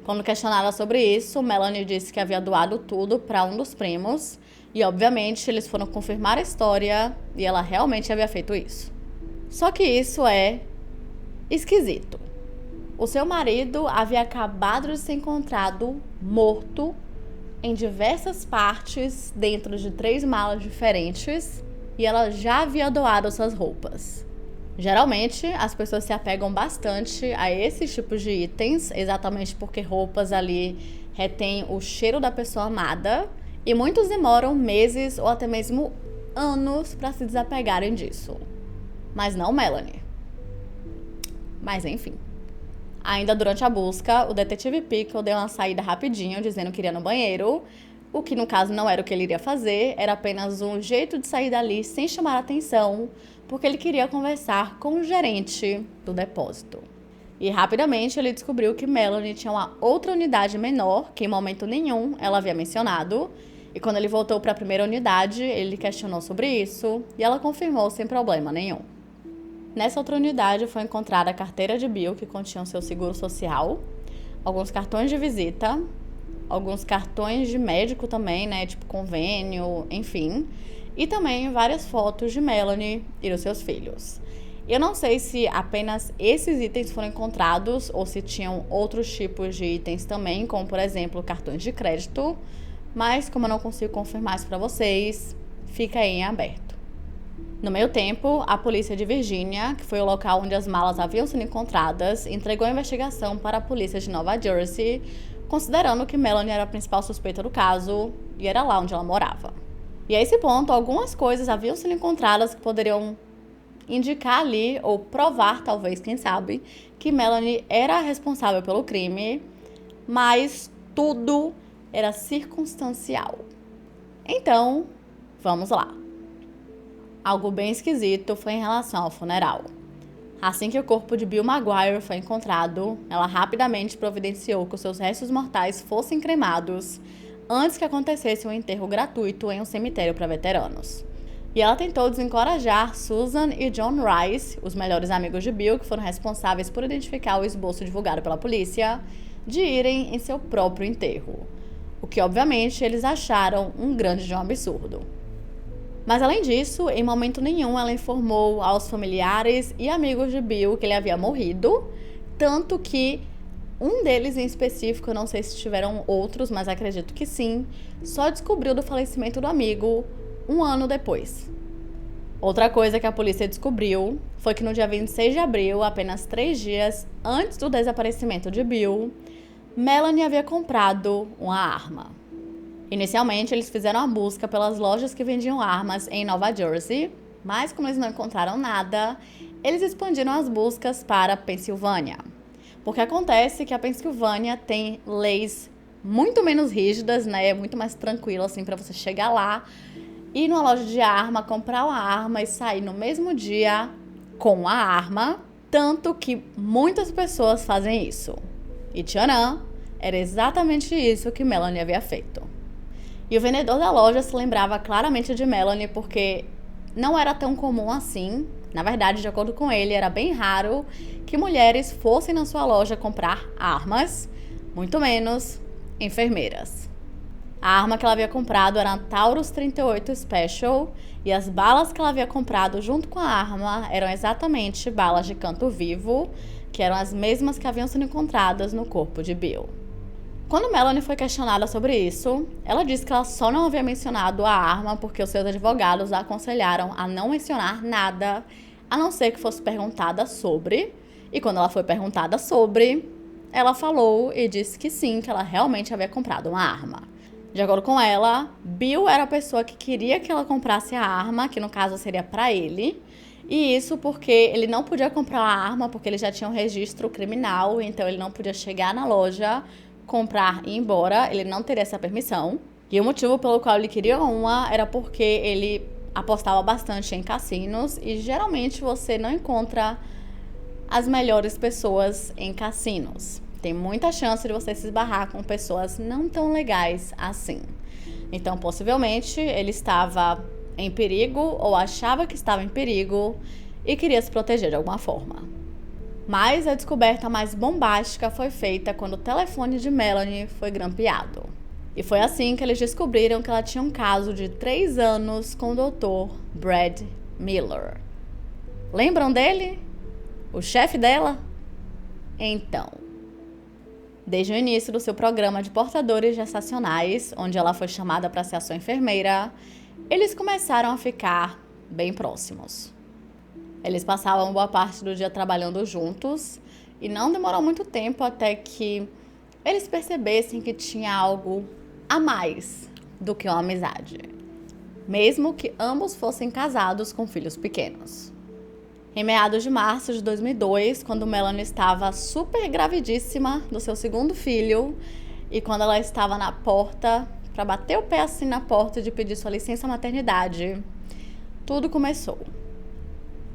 Quando questionada sobre isso, Melanie disse que havia doado tudo para um dos primos e, obviamente, eles foram confirmar a história e ela realmente havia feito isso. Só que isso é esquisito. O seu marido havia acabado de ser encontrado morto em diversas partes dentro de 3 malas diferentes e ela já havia doado suas roupas. Geralmente, as pessoas se apegam bastante a esses tipos de itens, exatamente porque roupas ali retêm o cheiro da pessoa amada e muitos demoram meses ou até mesmo anos para se desapegarem disso. Mas não Melanie. Mas enfim. Ainda durante a busca, o detetive Pickle deu uma saída rapidinho, dizendo que iria no banheiro. O que no caso não era o que ele iria fazer, era apenas um jeito de sair dali sem chamar atenção, porque ele queria conversar com o gerente do depósito. E rapidamente ele descobriu que Melanie tinha uma outra unidade menor, que em momento nenhum ela havia mencionado. E quando ele voltou para a primeira unidade, ele questionou sobre isso e ela confirmou sem problema nenhum. Nessa outra unidade foi encontrada a carteira de Bill, que continha seu seguro social, alguns cartões de visita, alguns cartões de médico também, né, tipo convênio, enfim, e também várias fotos de Melanie e dos seus filhos. Eu não sei se apenas esses itens foram encontrados ou se tinham outros tipos de itens também, como por exemplo cartões de crédito, mas como eu não consigo confirmar isso para vocês, fica aí em aberto. No meio tempo, a polícia de Virgínia, que foi o local onde as malas haviam sido encontradas, entregou a investigação para a polícia de Nova Jersey, considerando que Melanie era a principal suspeita do caso e era lá onde ela morava. E a esse ponto, algumas coisas haviam sido encontradas que poderiam indicar ali, ou provar, talvez, quem sabe, que Melanie era a responsável pelo crime, mas tudo era circunstancial. Então, vamos lá. Algo bem esquisito foi em relação ao funeral. Assim que o corpo de Bill Maguire foi encontrado, ela rapidamente providenciou que os seus restos mortais fossem cremados antes que acontecesse um enterro gratuito em um cemitério para veteranos. E ela tentou desencorajar Susan e John Rice, os melhores amigos de Bill, que foram responsáveis por identificar o esboço divulgado pela polícia, de irem em seu próprio enterro. O que, obviamente, eles acharam um grande de um absurdo. Mas, além disso, em momento nenhum ela informou aos familiares e amigos de Bill que ele havia morrido, tanto que um deles em específico, eu não sei se tiveram outros, mas acredito que sim, só descobriu do falecimento do amigo um ano depois. Outra coisa que a polícia descobriu foi que no dia 26 de abril, apenas 3 dias antes do desaparecimento de Bill, Melanie havia comprado uma arma. Inicialmente, eles fizeram a busca pelas lojas que vendiam armas em Nova Jersey, mas como eles não encontraram nada, eles expandiram as buscas para a Pensilvânia. Porque acontece que a Pensilvânia tem leis muito menos rígidas, né? Muito mais tranquilo assim para você chegar lá, ir numa loja de arma, comprar uma arma e sair no mesmo dia com a arma, tanto que muitas pessoas fazem isso. E tcharam, era exatamente isso que Melanie havia feito. E o vendedor da loja se lembrava claramente de Melanie porque não era tão comum assim. Na verdade, de acordo com ele, era bem raro que mulheres fossem na sua loja comprar armas, muito menos enfermeiras. A arma que ela havia comprado era a Taurus 38 Special e as balas que ela havia comprado junto com a arma eram exatamente balas de canto vivo, que eram as mesmas que haviam sido encontradas no corpo de Bill. Quando Melanie foi questionada sobre isso, ela disse que ela só não havia mencionado a arma porque os seus advogados a aconselharam a não mencionar nada, a não ser que fosse perguntada sobre. E quando ela foi perguntada sobre, ela falou e disse que sim, que ela realmente havia comprado uma arma. De acordo com ela, Bill era a pessoa que queria que ela comprasse a arma, que no caso seria para ele. E isso porque ele não podia comprar a arma porque ele já tinha um registro criminal, então ele não podia chegar na loja, comprar e ir embora, ele não teria essa permissão. E o motivo pelo qual ele queria uma era porque ele apostava bastante em cassinos e geralmente você não encontra as melhores pessoas em cassinos. Tem muita chance de você se esbarrar com pessoas não tão legais assim. Então, possivelmente, ele estava em perigo ou achava que estava em perigo e queria se proteger de alguma forma. Mas a descoberta mais bombástica foi feita quando o telefone de Melanie foi grampeado. E foi assim que eles descobriram que ela tinha um caso de 3 anos com o Dr. Brad Miller. Lembram dele? O chefe dela? Então, desde o início do seu programa de portadores gestacionais, onde ela foi chamada para ser sua enfermeira, eles começaram a ficar bem próximos. Eles passavam boa parte do dia trabalhando juntos e não demorou muito tempo até que eles percebessem que tinha algo a mais do que uma amizade, mesmo que ambos fossem casados com filhos pequenos. Em meados de março de 2002, quando Melanie estava super gravidíssima do seu segundo filho e quando ela estava na porta, para bater o pé assim na porta de pedir sua licença maternidade, tudo começou.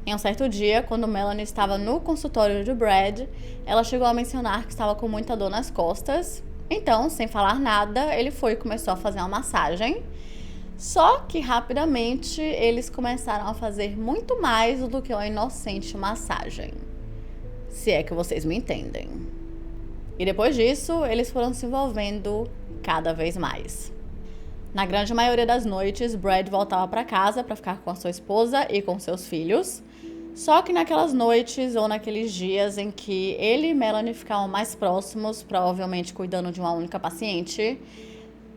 Em um certo dia, quando Melanie estava no consultório de Brad, ela chegou a mencionar que estava com muita dor nas costas. Então, sem falar nada, ele foi e começou a fazer uma massagem. Só que, rapidamente, eles começaram a fazer muito mais do que uma inocente massagem. Se é que vocês me entendem. E depois disso, eles foram se envolvendo cada vez mais. Na grande maioria das noites, Brad voltava para casa para ficar com a sua esposa e com seus filhos. Só que naquelas noites ou naqueles dias em que ele e Melanie ficavam mais próximos, provavelmente cuidando de uma única paciente,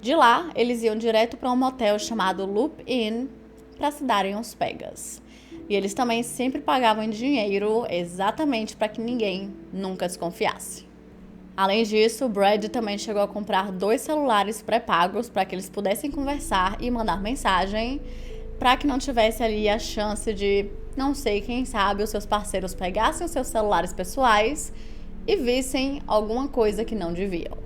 de lá eles iam direto para um motel chamado Loop Inn para se darem uns pegas. E eles também sempre pagavam em dinheiro exatamente para que ninguém nunca desconfiasse. Além disso, Brad também chegou a comprar 2 celulares pré-pagos para que eles pudessem conversar e mandar mensagem, para que não tivesse ali a chance de, não sei, quem sabe, os seus parceiros pegassem os seus celulares pessoais e vissem alguma coisa que não deviam.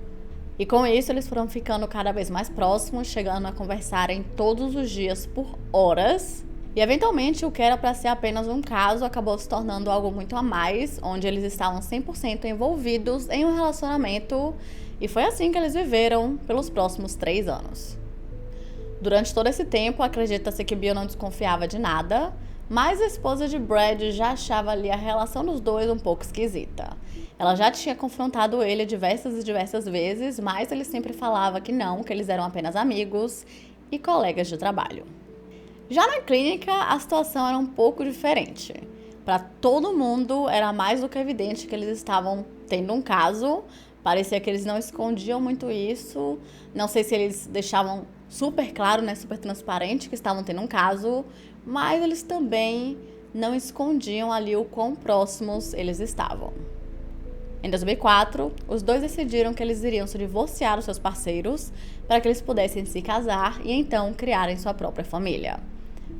E com isso, eles foram ficando cada vez mais próximos, chegando a conversarem todos os dias por horas. E eventualmente o que era para ser apenas um caso acabou se tornando algo muito a mais, onde eles estavam 100% envolvidos em um relacionamento, e foi assim que eles viveram pelos próximos 3 anos. Durante todo esse tempo, acredita-se que Bill não desconfiava de nada, mas a esposa de Brad já achava ali a relação dos dois um pouco esquisita. Ela já tinha confrontado ele diversas e diversas vezes, mas ele sempre falava que não, que eles eram apenas amigos e colegas de trabalho. Já na clínica, a situação era um pouco diferente. Para todo mundo, era mais do que evidente que eles estavam tendo um caso. Parecia que eles não escondiam muito isso. Não sei se eles deixavam super claro, né, super transparente que estavam tendo um caso, mas eles também não escondiam ali o quão próximos eles estavam. Em 2004, os dois decidiram que eles iriam se divorciar dos seus parceiros para que eles pudessem se casar e então criarem sua própria família.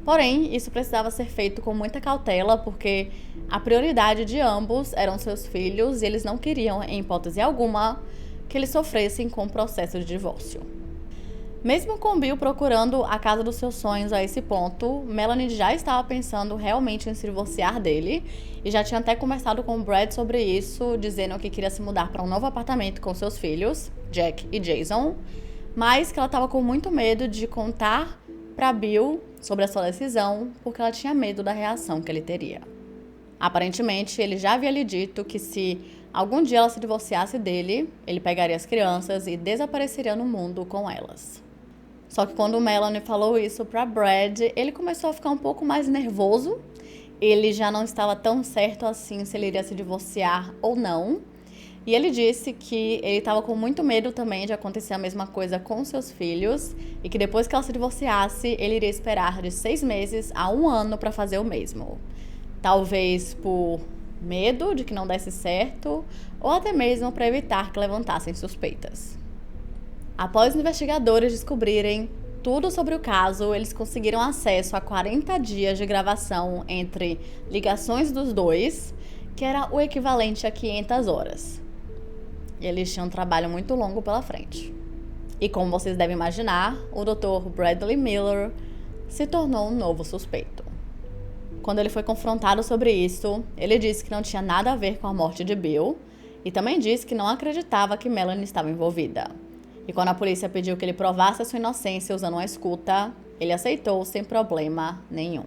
Porém, isso precisava ser feito com muita cautela, porque a prioridade de ambos eram seus filhos e eles não queriam, em hipótese alguma, que eles sofressem com o processo de divórcio. Mesmo com Bill procurando a casa dos seus sonhos a esse ponto, Melanie já estava pensando realmente em se divorciar dele e já tinha até conversado com Brad sobre isso, dizendo que queria se mudar para um novo apartamento com seus filhos, Jack e Jason, mas que ela estava com muito medo de contar para Bill sobre a sua decisão, porque ela tinha medo da reação que ele teria. Aparentemente, ele já havia lhe dito que se algum dia ela se divorciasse dele, ele pegaria as crianças e desapareceria no mundo com elas. Só que quando Melanie falou isso para Brad, ele começou a ficar um pouco mais nervoso. Ele já não estava tão certo assim se ele iria se divorciar ou não. E ele disse que ele estava com muito medo também de acontecer a mesma coisa com seus filhos e que depois que ela se divorciasse, ele iria esperar de 6 meses a 1 ano para fazer o mesmo. Talvez por medo de que não desse certo ou até mesmo para evitar que levantassem suspeitas. Após os investigadores descobrirem tudo sobre o caso, eles conseguiram acesso a 40 dias de gravação entre ligações dos dois, que era o equivalente a 500 horas. Eles tinham um trabalho muito longo pela frente. E como vocês devem imaginar, o Dr. Bradley Miller se tornou um novo suspeito. Quando ele foi confrontado sobre isso, ele disse que não tinha nada a ver com a morte de Bill e também disse que não acreditava que Melanie estava envolvida. E quando a polícia pediu que ele provasse a sua inocência usando uma escuta, ele aceitou sem problema nenhum.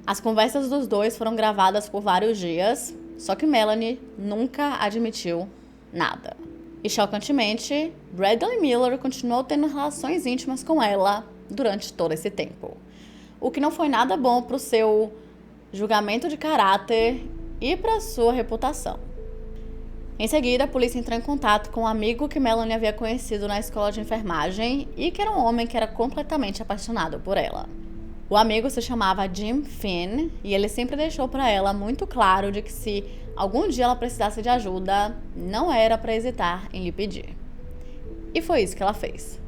As conversas dos dois foram gravadas por vários dias, só que Melanie nunca admitiu nada. E chocantemente, Bradley Miller continuou tendo relações íntimas com ela durante todo esse tempo. O que não foi nada bom para o seu julgamento de caráter e para a sua reputação. Em seguida, a polícia entrou em contato com um amigo que Melanie havia conhecido na escola de enfermagem e que era um homem que era completamente apaixonado por ela. O amigo se chamava Jim Finn e ele sempre deixou para ela muito claro de que se algum dia ela precisasse de ajuda, não era para hesitar em lhe pedir. E foi isso que ela fez.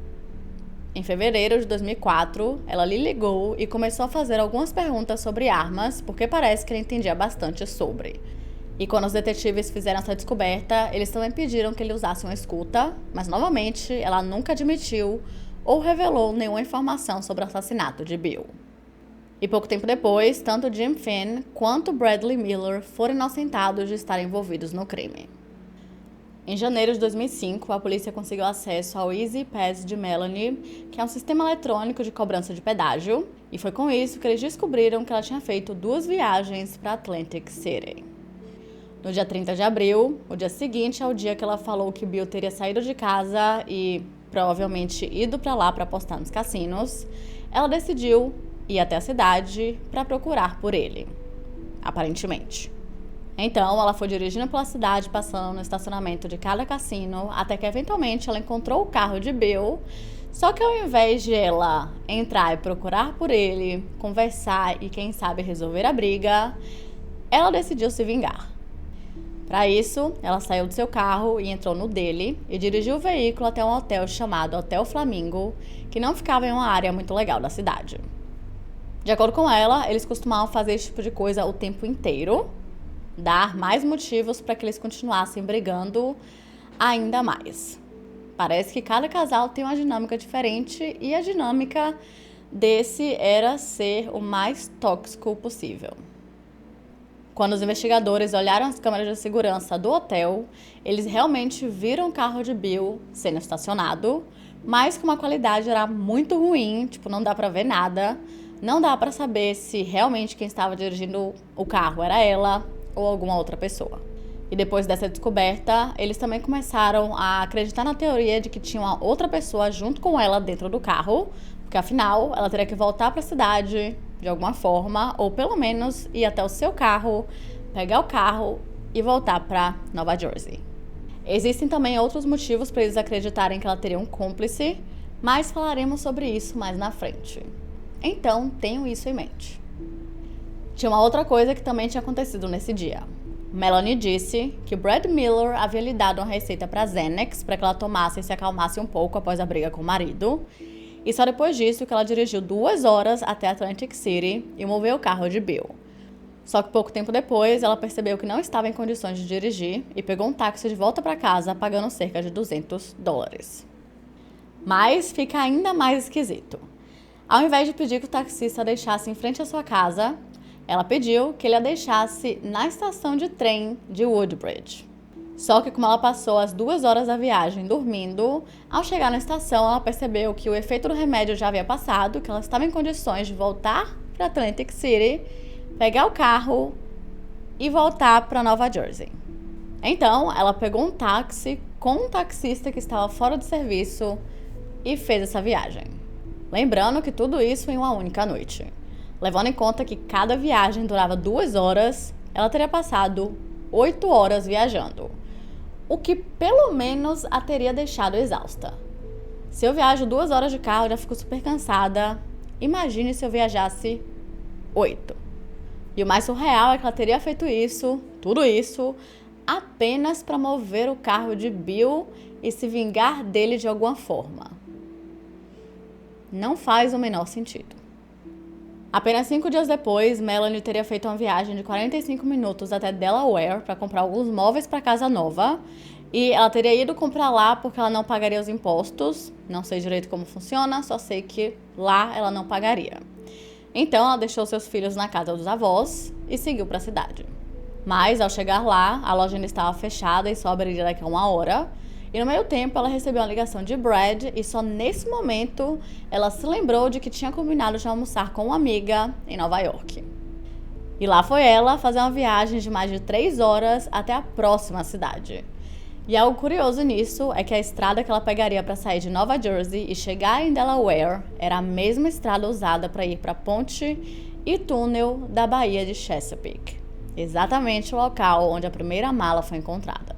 Em fevereiro de 2004, ela lhe ligou e começou a fazer algumas perguntas sobre armas, porque parece que ele entendia bastante sobre. E quando os detetives fizeram essa descoberta, eles também pediram que ele usasse uma escuta, mas novamente ela nunca admitiu ou revelou nenhuma informação sobre o assassinato de Bill. E pouco tempo depois, tanto Jim Finn quanto Bradley Miller foram inocentados de estar envolvidos no crime. Em janeiro de 2005, a polícia conseguiu acesso ao Easy Pass de Melanie, que é um sistema eletrônico de cobrança de pedágio, e foi com isso que eles descobriram que ela tinha feito 2 viagens para Atlantic City. No dia 30 de abril, o dia seguinte ao dia que ela falou que Bill teria saído de casa e provavelmente ido para lá para apostar nos cassinos, ela decidiu ir até a cidade para procurar por ele, aparentemente. Então, ela foi dirigindo pela cidade, passando no estacionamento de cada cassino, até que eventualmente ela encontrou o carro de Bill, só que ao invés de ela entrar e procurar por ele, conversar e quem sabe resolver a briga, ela decidiu se vingar. Para isso, ela saiu do seu carro e entrou no dele e dirigiu o veículo até um hotel chamado Hotel Flamingo, que não ficava em uma área muito legal da cidade. De acordo com ela, eles costumavam fazer esse tipo de coisa o tempo inteiro, dar mais motivos para que eles continuassem brigando ainda mais. Parece que cada casal tem uma dinâmica diferente e a dinâmica desse era ser o mais tóxico possível. Quando os investigadores olharam as câmeras de segurança do hotel, eles realmente viram o carro de Bill sendo estacionado, mas com uma qualidade era muito ruim, não dá pra ver nada, não dá pra saber se realmente quem estava dirigindo o carro era ela ou alguma outra pessoa. E depois dessa descoberta, eles também começaram a acreditar na teoria de que tinha uma outra pessoa junto com ela dentro do carro, porque afinal ela teria que voltar para a cidade de alguma forma, ou pelo menos ir até o seu carro, pegar o carro e voltar para Nova Jersey. Existem também outros motivos para eles acreditarem que ela teria um cúmplice, mas falaremos sobre isso mais na frente. Então, tenham isso em mente. Tinha uma outra coisa que também tinha acontecido nesse dia. Melanie disse que Brad Miller havia lhe dado uma receita para Xanax para que ela tomasse e se acalmasse um pouco após a briga com o marido. E só depois disso que ela dirigiu 2 horas até Atlantic City e moveu o carro de Bill. Só que pouco tempo depois, ela percebeu que não estava em condições de dirigir e pegou um táxi de volta para casa, pagando cerca de $200. Mas fica ainda mais esquisito. Ao invés de pedir que o taxista a deixasse em frente à sua casa, ela pediu que ele a deixasse na estação de trem de Woodbridge. Só que como ela passou as 2 horas da viagem dormindo, ao chegar na estação ela percebeu que o efeito do remédio já havia passado, que ela estava em condições de voltar para Atlantic City, pegar o carro e voltar para Nova Jersey. Então ela pegou um táxi com um taxista que estava fora de serviço e fez essa viagem. Lembrando que tudo isso em uma única noite. Levando em conta que cada viagem durava 2 horas, ela teria passado 8 horas viajando, o que pelo menos a teria deixado exausta. Se eu viajo 2 horas de carro, eu já fico super cansada. Imagine se eu viajasse 8. E o mais surreal é que ela teria feito isso, tudo isso, apenas para mover o carro de Bill e se vingar dele de alguma forma. Não faz o menor sentido. Apenas 5 dias depois, Melanie teria feito uma viagem de 45 minutos até Delaware para comprar alguns móveis para casa nova. E ela teria ido comprar lá porque ela não pagaria os impostos. Não sei direito como funciona, só sei que lá ela não pagaria. Então ela deixou seus filhos na casa dos avós e seguiu para a cidade. Mas ao chegar lá, a loja ainda estava fechada e só abriria daqui a 1 hora. E no meio tempo ela recebeu uma ligação de Brad e só nesse momento ela se lembrou de que tinha combinado de almoçar com uma amiga em Nova York. E lá foi ela fazer uma viagem de mais de 3 horas até a próxima cidade. E algo curioso nisso é que a estrada que ela pegaria para sair de Nova Jersey e chegar em Delaware era a mesma estrada usada para ir para a ponte e túnel da Baía de Chesapeake. Exatamente o local onde a primeira mala foi encontrada.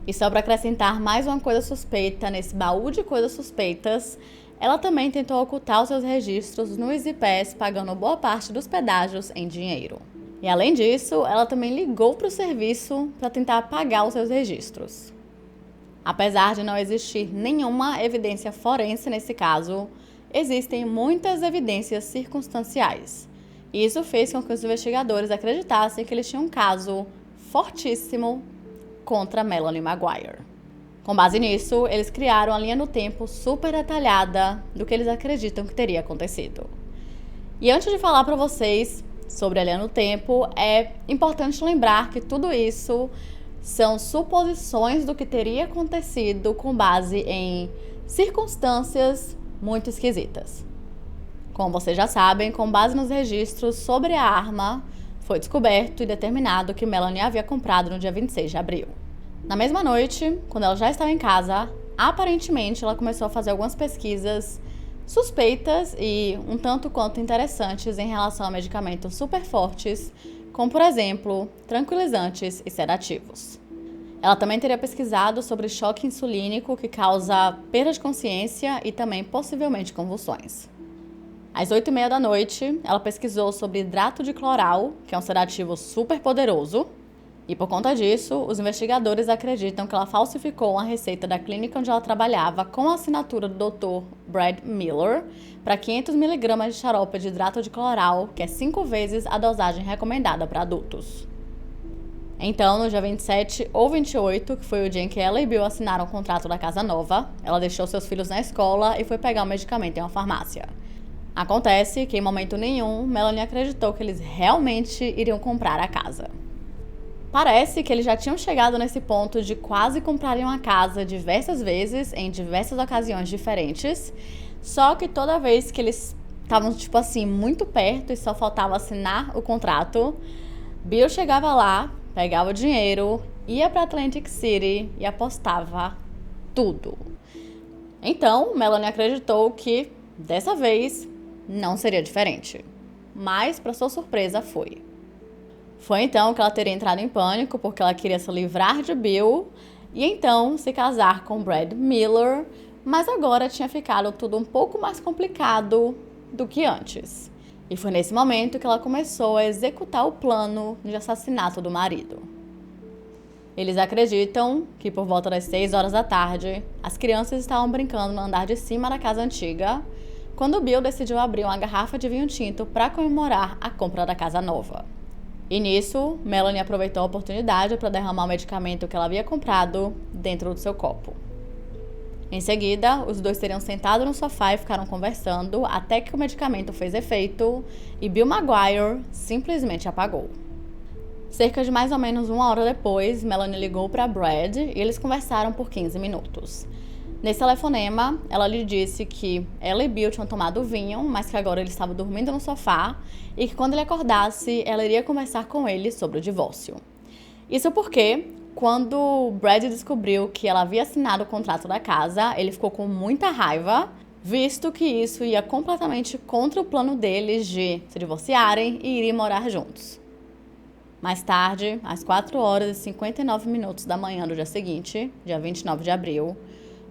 E só para acrescentar mais uma coisa suspeita nesse baú de coisas suspeitas, ela também tentou ocultar os seus registros no EasyPass, pagando boa parte dos pedágios em dinheiro. E além disso, ela também ligou para o serviço para tentar apagar os seus registros. Apesar de não existir nenhuma evidência forense nesse caso, existem muitas evidências circunstanciais. E isso fez com que os investigadores acreditassem que eles tinham um caso fortíssimo contra Melanie Maguire. Com base nisso, eles criaram a linha do tempo super detalhada do que eles acreditam que teria acontecido. E antes de falar para vocês sobre a linha do tempo, é importante lembrar que tudo isso são suposições do que teria acontecido com base em circunstâncias muito esquisitas. Como vocês já sabem, com base nos registros sobre a arma, foi descoberto e determinado que Melanie havia comprado no dia 26 de abril. Na mesma noite, quando ela já estava em casa, aparentemente ela começou a fazer algumas pesquisas suspeitas e um tanto quanto interessantes em relação a medicamentos super fortes, como por exemplo, tranquilizantes e sedativos. Ela também teria pesquisado sobre choque insulínico que causa perda de consciência e também possivelmente convulsões. Às 8h30 da noite, ela pesquisou sobre hidrato de cloral, que é um sedativo super poderoso, e por conta disso, os investigadores acreditam que ela falsificou uma receita da clínica onde ela trabalhava com a assinatura do Dr. Brad Miller para 500 mg de xarope de hidrato de cloral, que é 5 vezes a dosagem recomendada para adultos. Então, no dia 27 ou 28, que foi o dia em que ela e Bill assinaram o contrato da casa nova, ela deixou seus filhos na escola e foi pegar o medicamento em uma farmácia. Acontece que em momento nenhum, Melanie acreditou que eles realmente iriam comprar a casa. Parece que eles já tinham chegado nesse ponto de quase comprarem uma casa diversas vezes, em diversas ocasiões diferentes, só que toda vez que eles estavam, muito perto e só faltava assinar o contrato, Bill chegava lá, pegava o dinheiro, ia para Atlantic City e apostava tudo. Então, Melanie acreditou que, dessa vez, não seria diferente. Mas, para sua surpresa, foi. Foi então que ela teria entrado em pânico porque ela queria se livrar de Bill e então se casar com Brad Miller, mas agora tinha ficado tudo um pouco mais complicado do que antes. E foi nesse momento que ela começou a executar o plano de assassinato do marido. Eles acreditam que por volta das 6 horas da tarde, as crianças estavam brincando no andar de cima da casa antiga, quando Bill decidiu abrir uma garrafa de vinho tinto para comemorar a compra da casa nova. E nisso, Melanie aproveitou a oportunidade para derramar o medicamento que ela havia comprado dentro do seu copo. Em seguida, os dois teriam sentado no sofá e ficaram conversando até que o medicamento fez efeito e Bill Maguire simplesmente apagou. Cerca de mais ou menos 1 hora depois, Melanie ligou para Brad e eles conversaram por 15 minutos. Nesse telefonema, ela lhe disse que ela e Bill tinham tomado vinho, mas que agora ele estava dormindo no sofá e que quando ele acordasse, ela iria conversar com ele sobre o divórcio. Isso porque, quando Brad descobriu que ela havia assinado o contrato da casa, ele ficou com muita raiva, visto que isso ia completamente contra o plano deles de se divorciarem e irem morar juntos. Mais tarde, às 4 horas e 59 minutos da manhã do dia seguinte, dia 29 de abril,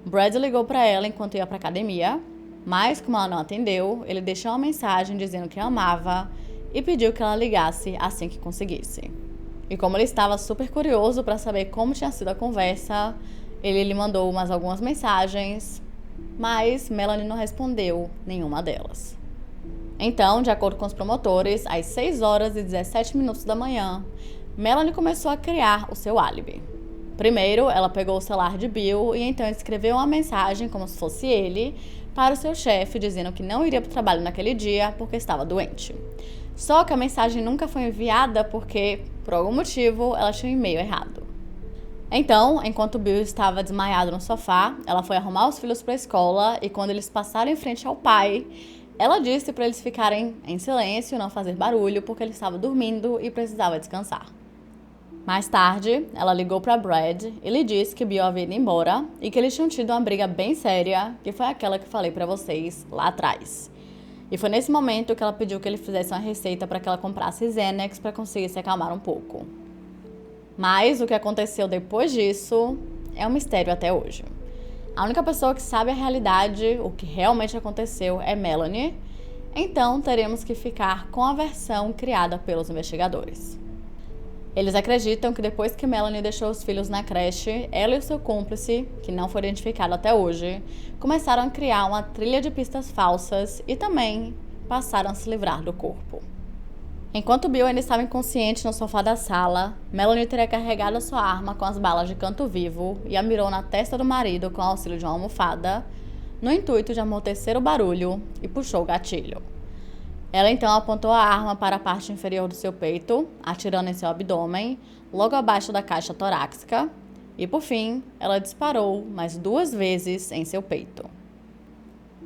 Brad ligou para ela enquanto ia para a academia, mas como ela não atendeu, ele deixou uma mensagem dizendo que a amava e pediu que ela ligasse assim que conseguisse. E como ele estava super curioso para saber como tinha sido a conversa, ele lhe mandou mais algumas mensagens, mas Melanie não respondeu nenhuma delas. Então, de acordo com os promotores, às 6 horas e 17 minutos da manhã, Melanie começou a criar o seu álibi. Primeiro, ela pegou o celular de Bill e então escreveu uma mensagem, como se fosse ele, para o seu chefe, dizendo que não iria para o trabalho naquele dia porque estava doente. Só que a mensagem nunca foi enviada porque, por algum motivo, ela tinha um e-mail errado. Então, enquanto Bill estava desmaiado no sofá, ela foi arrumar os filhos para a escola e quando eles passaram em frente ao pai, ela disse para eles ficarem em silêncio, não fazer barulho, porque ele estava dormindo e precisava descansar. Mais tarde, ela ligou para Brad e lhe disse que Bill havia ido embora e que eles tinham tido uma briga bem séria, que foi aquela que falei para vocês lá atrás. E foi nesse momento que ela pediu que ele fizesse uma receita para que ela comprasse Xanax para conseguir se acalmar um pouco. Mas o que aconteceu depois disso é um mistério até hoje. A única pessoa que sabe a realidade, o que realmente aconteceu, é Melanie, então teremos que ficar com a versão criada pelos investigadores. Eles acreditam que depois que Melanie deixou os filhos na creche, ela e o seu cúmplice, que não foi identificado até hoje, começaram a criar uma trilha de pistas falsas e também passaram a se livrar do corpo. Enquanto Bill ainda estava inconsciente no sofá da sala, Melanie teria carregado a sua arma com as balas de canto vivo e a mirou na testa do marido com o auxílio de uma almofada, no intuito de amortecer o barulho, e puxou o gatilho. Ela então apontou a arma para a parte inferior do seu peito, atirando em seu abdômen, logo abaixo da caixa torácica, e por fim, ela disparou mais 2 vezes em seu peito.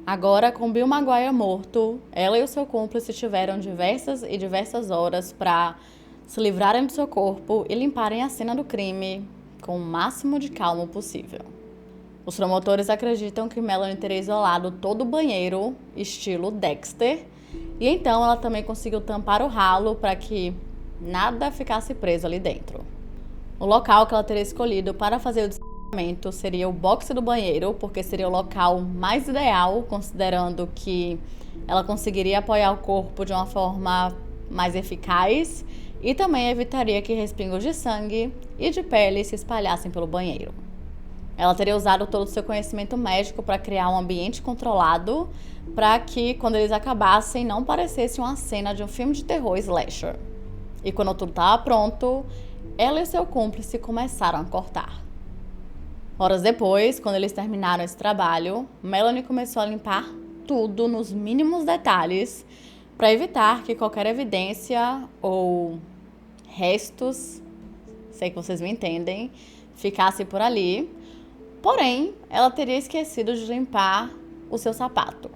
Agora, com Bill Maguire morto, ela e o seu cúmplice tiveram diversas horas para se livrarem do seu corpo e limparem a cena do crime com o máximo de calma possível. Os promotores acreditam que Melanie teria isolado todo o banheiro, estilo Dexter, e então ela também conseguiu tampar o ralo para que nada ficasse preso ali dentro. O local que ela teria escolhido para fazer o descartamento seria o boxe do banheiro, porque seria o local mais ideal, considerando que ela conseguiria apoiar o corpo de uma forma mais eficaz e também evitaria que respingos de sangue e de pele se espalhassem pelo banheiro. Ela teria usado todo o seu conhecimento médico para criar um ambiente controlado para que, quando eles acabassem, não parecesse uma cena de um filme de terror slasher. E quando tudo estava pronto, ela e seu cúmplice começaram a cortar. Horas depois, quando eles terminaram esse trabalho, Melanie começou a limpar tudo nos mínimos detalhes para evitar que qualquer evidência ou restos, sei que vocês me entendem, ficasse por ali. Porém, ela teria esquecido de limpar o seu sapato.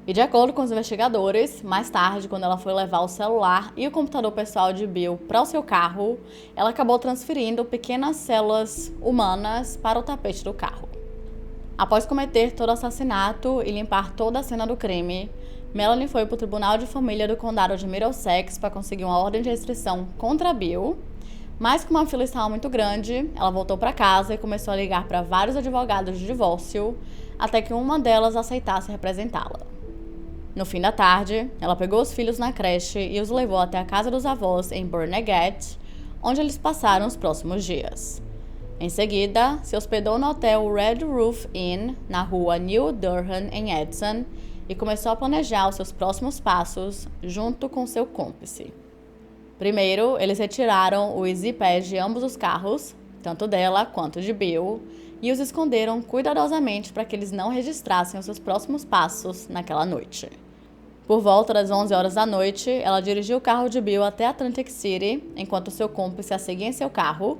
E de acordo com os investigadores, mais tarde, quando ela foi levar o celular e o computador pessoal de Bill para o seu carro, ela acabou transferindo pequenas células humanas para o tapete do carro. Após cometer todo o assassinato e limpar toda a cena do crime, Melanie foi para o Tribunal de Família do Condado de Middlesex para conseguir uma ordem de restrição contra Bill, mas como a fila estava muito grande, ela voltou para casa e começou a ligar para vários advogados de divórcio, até que uma delas aceitasse representá-la. No fim da tarde, ela pegou os filhos na creche e os levou até a casa dos avós em Burnegate, onde eles passaram os próximos dias. Em seguida, se hospedou no hotel Red Roof Inn, na rua New Durham, em Edson, e começou a planejar os seus próximos passos junto com seu cúmplice. Primeiro, eles retiraram o easy pad de ambos os carros, tanto dela quanto de Bill, e os esconderam cuidadosamente para que eles não registrassem os seus próximos passos naquela noite. Por volta das 11 horas da noite, ela dirigiu o carro de Bill até Atlantic City, enquanto seu cúmplice a seguia em seu carro,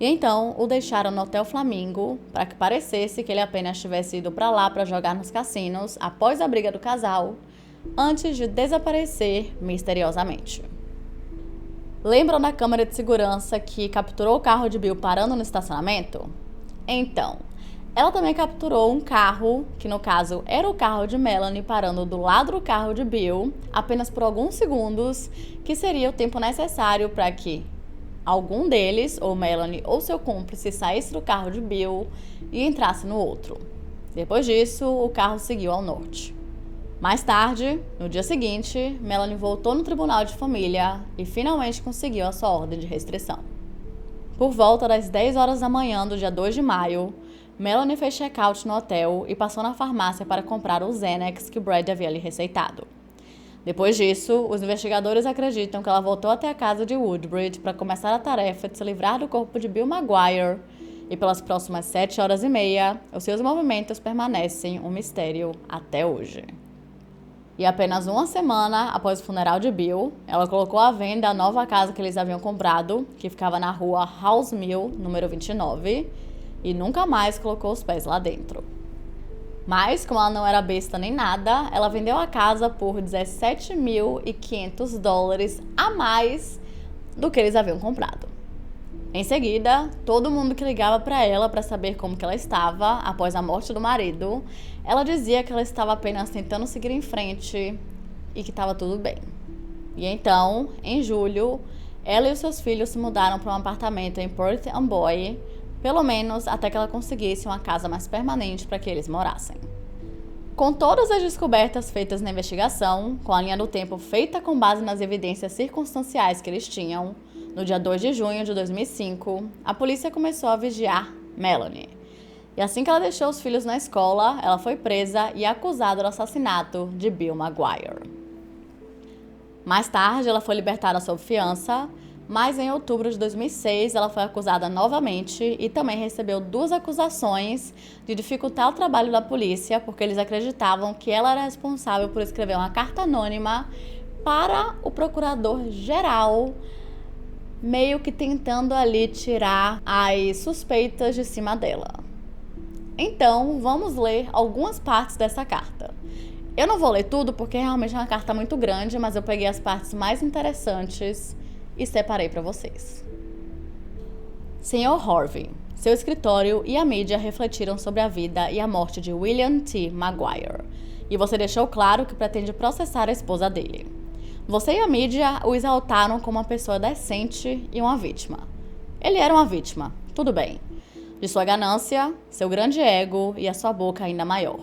e então o deixaram no Hotel Flamingo para que parecesse que ele apenas tivesse ido para lá para jogar nos cassinos após a briga do casal, antes de desaparecer misteriosamente. Lembram da câmera de segurança que capturou o carro de Bill parando no estacionamento? Então, ela também capturou um carro, que no caso era o carro de Melanie, parando do lado do carro de Bill, apenas por alguns segundos, que seria o tempo necessário para que algum deles, ou Melanie ou seu cúmplice, saísse do carro de Bill e entrasse no outro. Depois disso, o carro seguiu ao norte. Mais tarde, no dia seguinte, Melanie voltou no Tribunal de Família e finalmente conseguiu a sua ordem de restrição. Por volta das 10 horas da manhã do dia 2 de maio, Melanie fez check-out no hotel e passou na farmácia para comprar o Xanax que Brad havia lhe receitado. Depois disso, os investigadores acreditam que ela voltou até a casa de Woodbridge para começar a tarefa de se livrar do corpo de Bill Maguire, e pelas próximas 7 horas e meia, os seus movimentos permanecem um mistério até hoje. E apenas uma semana após o funeral de Bill, ela colocou à venda a nova casa que eles haviam comprado, que ficava na rua House Mill, número 29, e nunca mais colocou os pés lá dentro. Mas, como ela não era besta nem nada, ela vendeu a casa por $17.500 a mais do que eles haviam comprado. Em seguida, todo mundo que ligava para ela para saber como que ela estava após a morte do marido, ela dizia que ela estava apenas tentando seguir em frente e que estava tudo bem. E então, em julho, ela e os seus filhos se mudaram para um apartamento em Perth Amboy, pelo menos até que ela conseguisse uma casa mais permanente para que eles morassem. Com todas as descobertas feitas na investigação, com a linha do tempo feita com base nas evidências circunstanciais que eles tinham, no dia 2 de junho de 2005, a polícia começou a vigiar Melanie. E assim que ela deixou os filhos na escola, ela foi presa e acusada do assassinato de Bill Maguire. Mais tarde, ela foi libertada sob fiança, mas em outubro de 2006 ela foi acusada novamente e também recebeu 2 acusações de dificultar o trabalho da polícia porque eles acreditavam que ela era responsável por escrever uma carta anônima para o procurador-geral, meio que tentando ali tirar as suspeitas de cima dela. Então, vamos ler algumas partes dessa carta. Eu não vou ler tudo porque realmente é uma carta muito grande, mas eu peguei as partes mais interessantes e separei para vocês. Sr. Harvey, seu escritório e a mídia refletiram sobre a vida e a morte de William T. Maguire, e você deixou claro que pretende processar a esposa dele. Você e a mídia o exaltaram como uma pessoa decente e uma vítima. Ele era uma vítima, tudo bem. De sua ganância, seu grande ego e a sua boca ainda maior.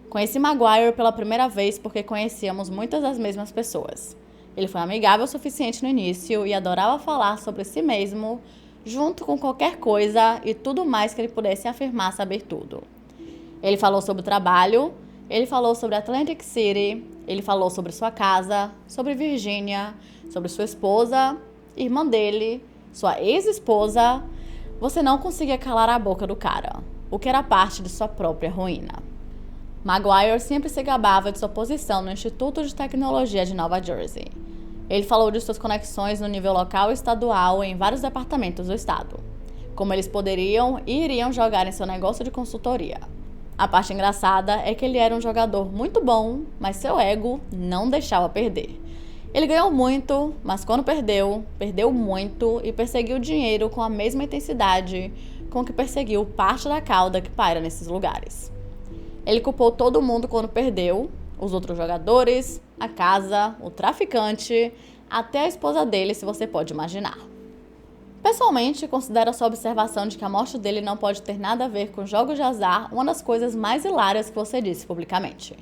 Conheci Maguire pela primeira vez porque conhecíamos muitas das mesmas pessoas. Ele foi amigável o suficiente no início e adorava falar sobre si mesmo, junto com qualquer coisa e tudo mais que ele pudesse afirmar saber tudo. Ele falou sobre o trabalho, ele falou sobre Atlantic City, ele falou sobre sua casa, sobre Virgínia, sobre sua esposa, irmã dele, sua ex-esposa. Você não conseguia calar a boca do cara, o que era parte de sua própria ruína. Maguire sempre se gabava de sua posição no Instituto de Tecnologia de Nova Jersey. Ele falou de suas conexões no nível local e estadual em vários departamentos do estado, como eles poderiam e iriam jogar em seu negócio de consultoria. A parte engraçada é que ele era um jogador muito bom, mas seu ego não deixava perder. Ele ganhou muito, mas quando perdeu, perdeu muito e perseguiu o dinheiro com a mesma intensidade com que perseguiu parte da cauda que paira nesses lugares. Ele culpou todo mundo quando perdeu, os outros jogadores, a casa, o traficante, até a esposa dele, se você pode imaginar. Pessoalmente, considero a sua observação de que a morte dele não pode ter nada a ver com jogos de azar uma das coisas mais hilárias que você disse publicamente.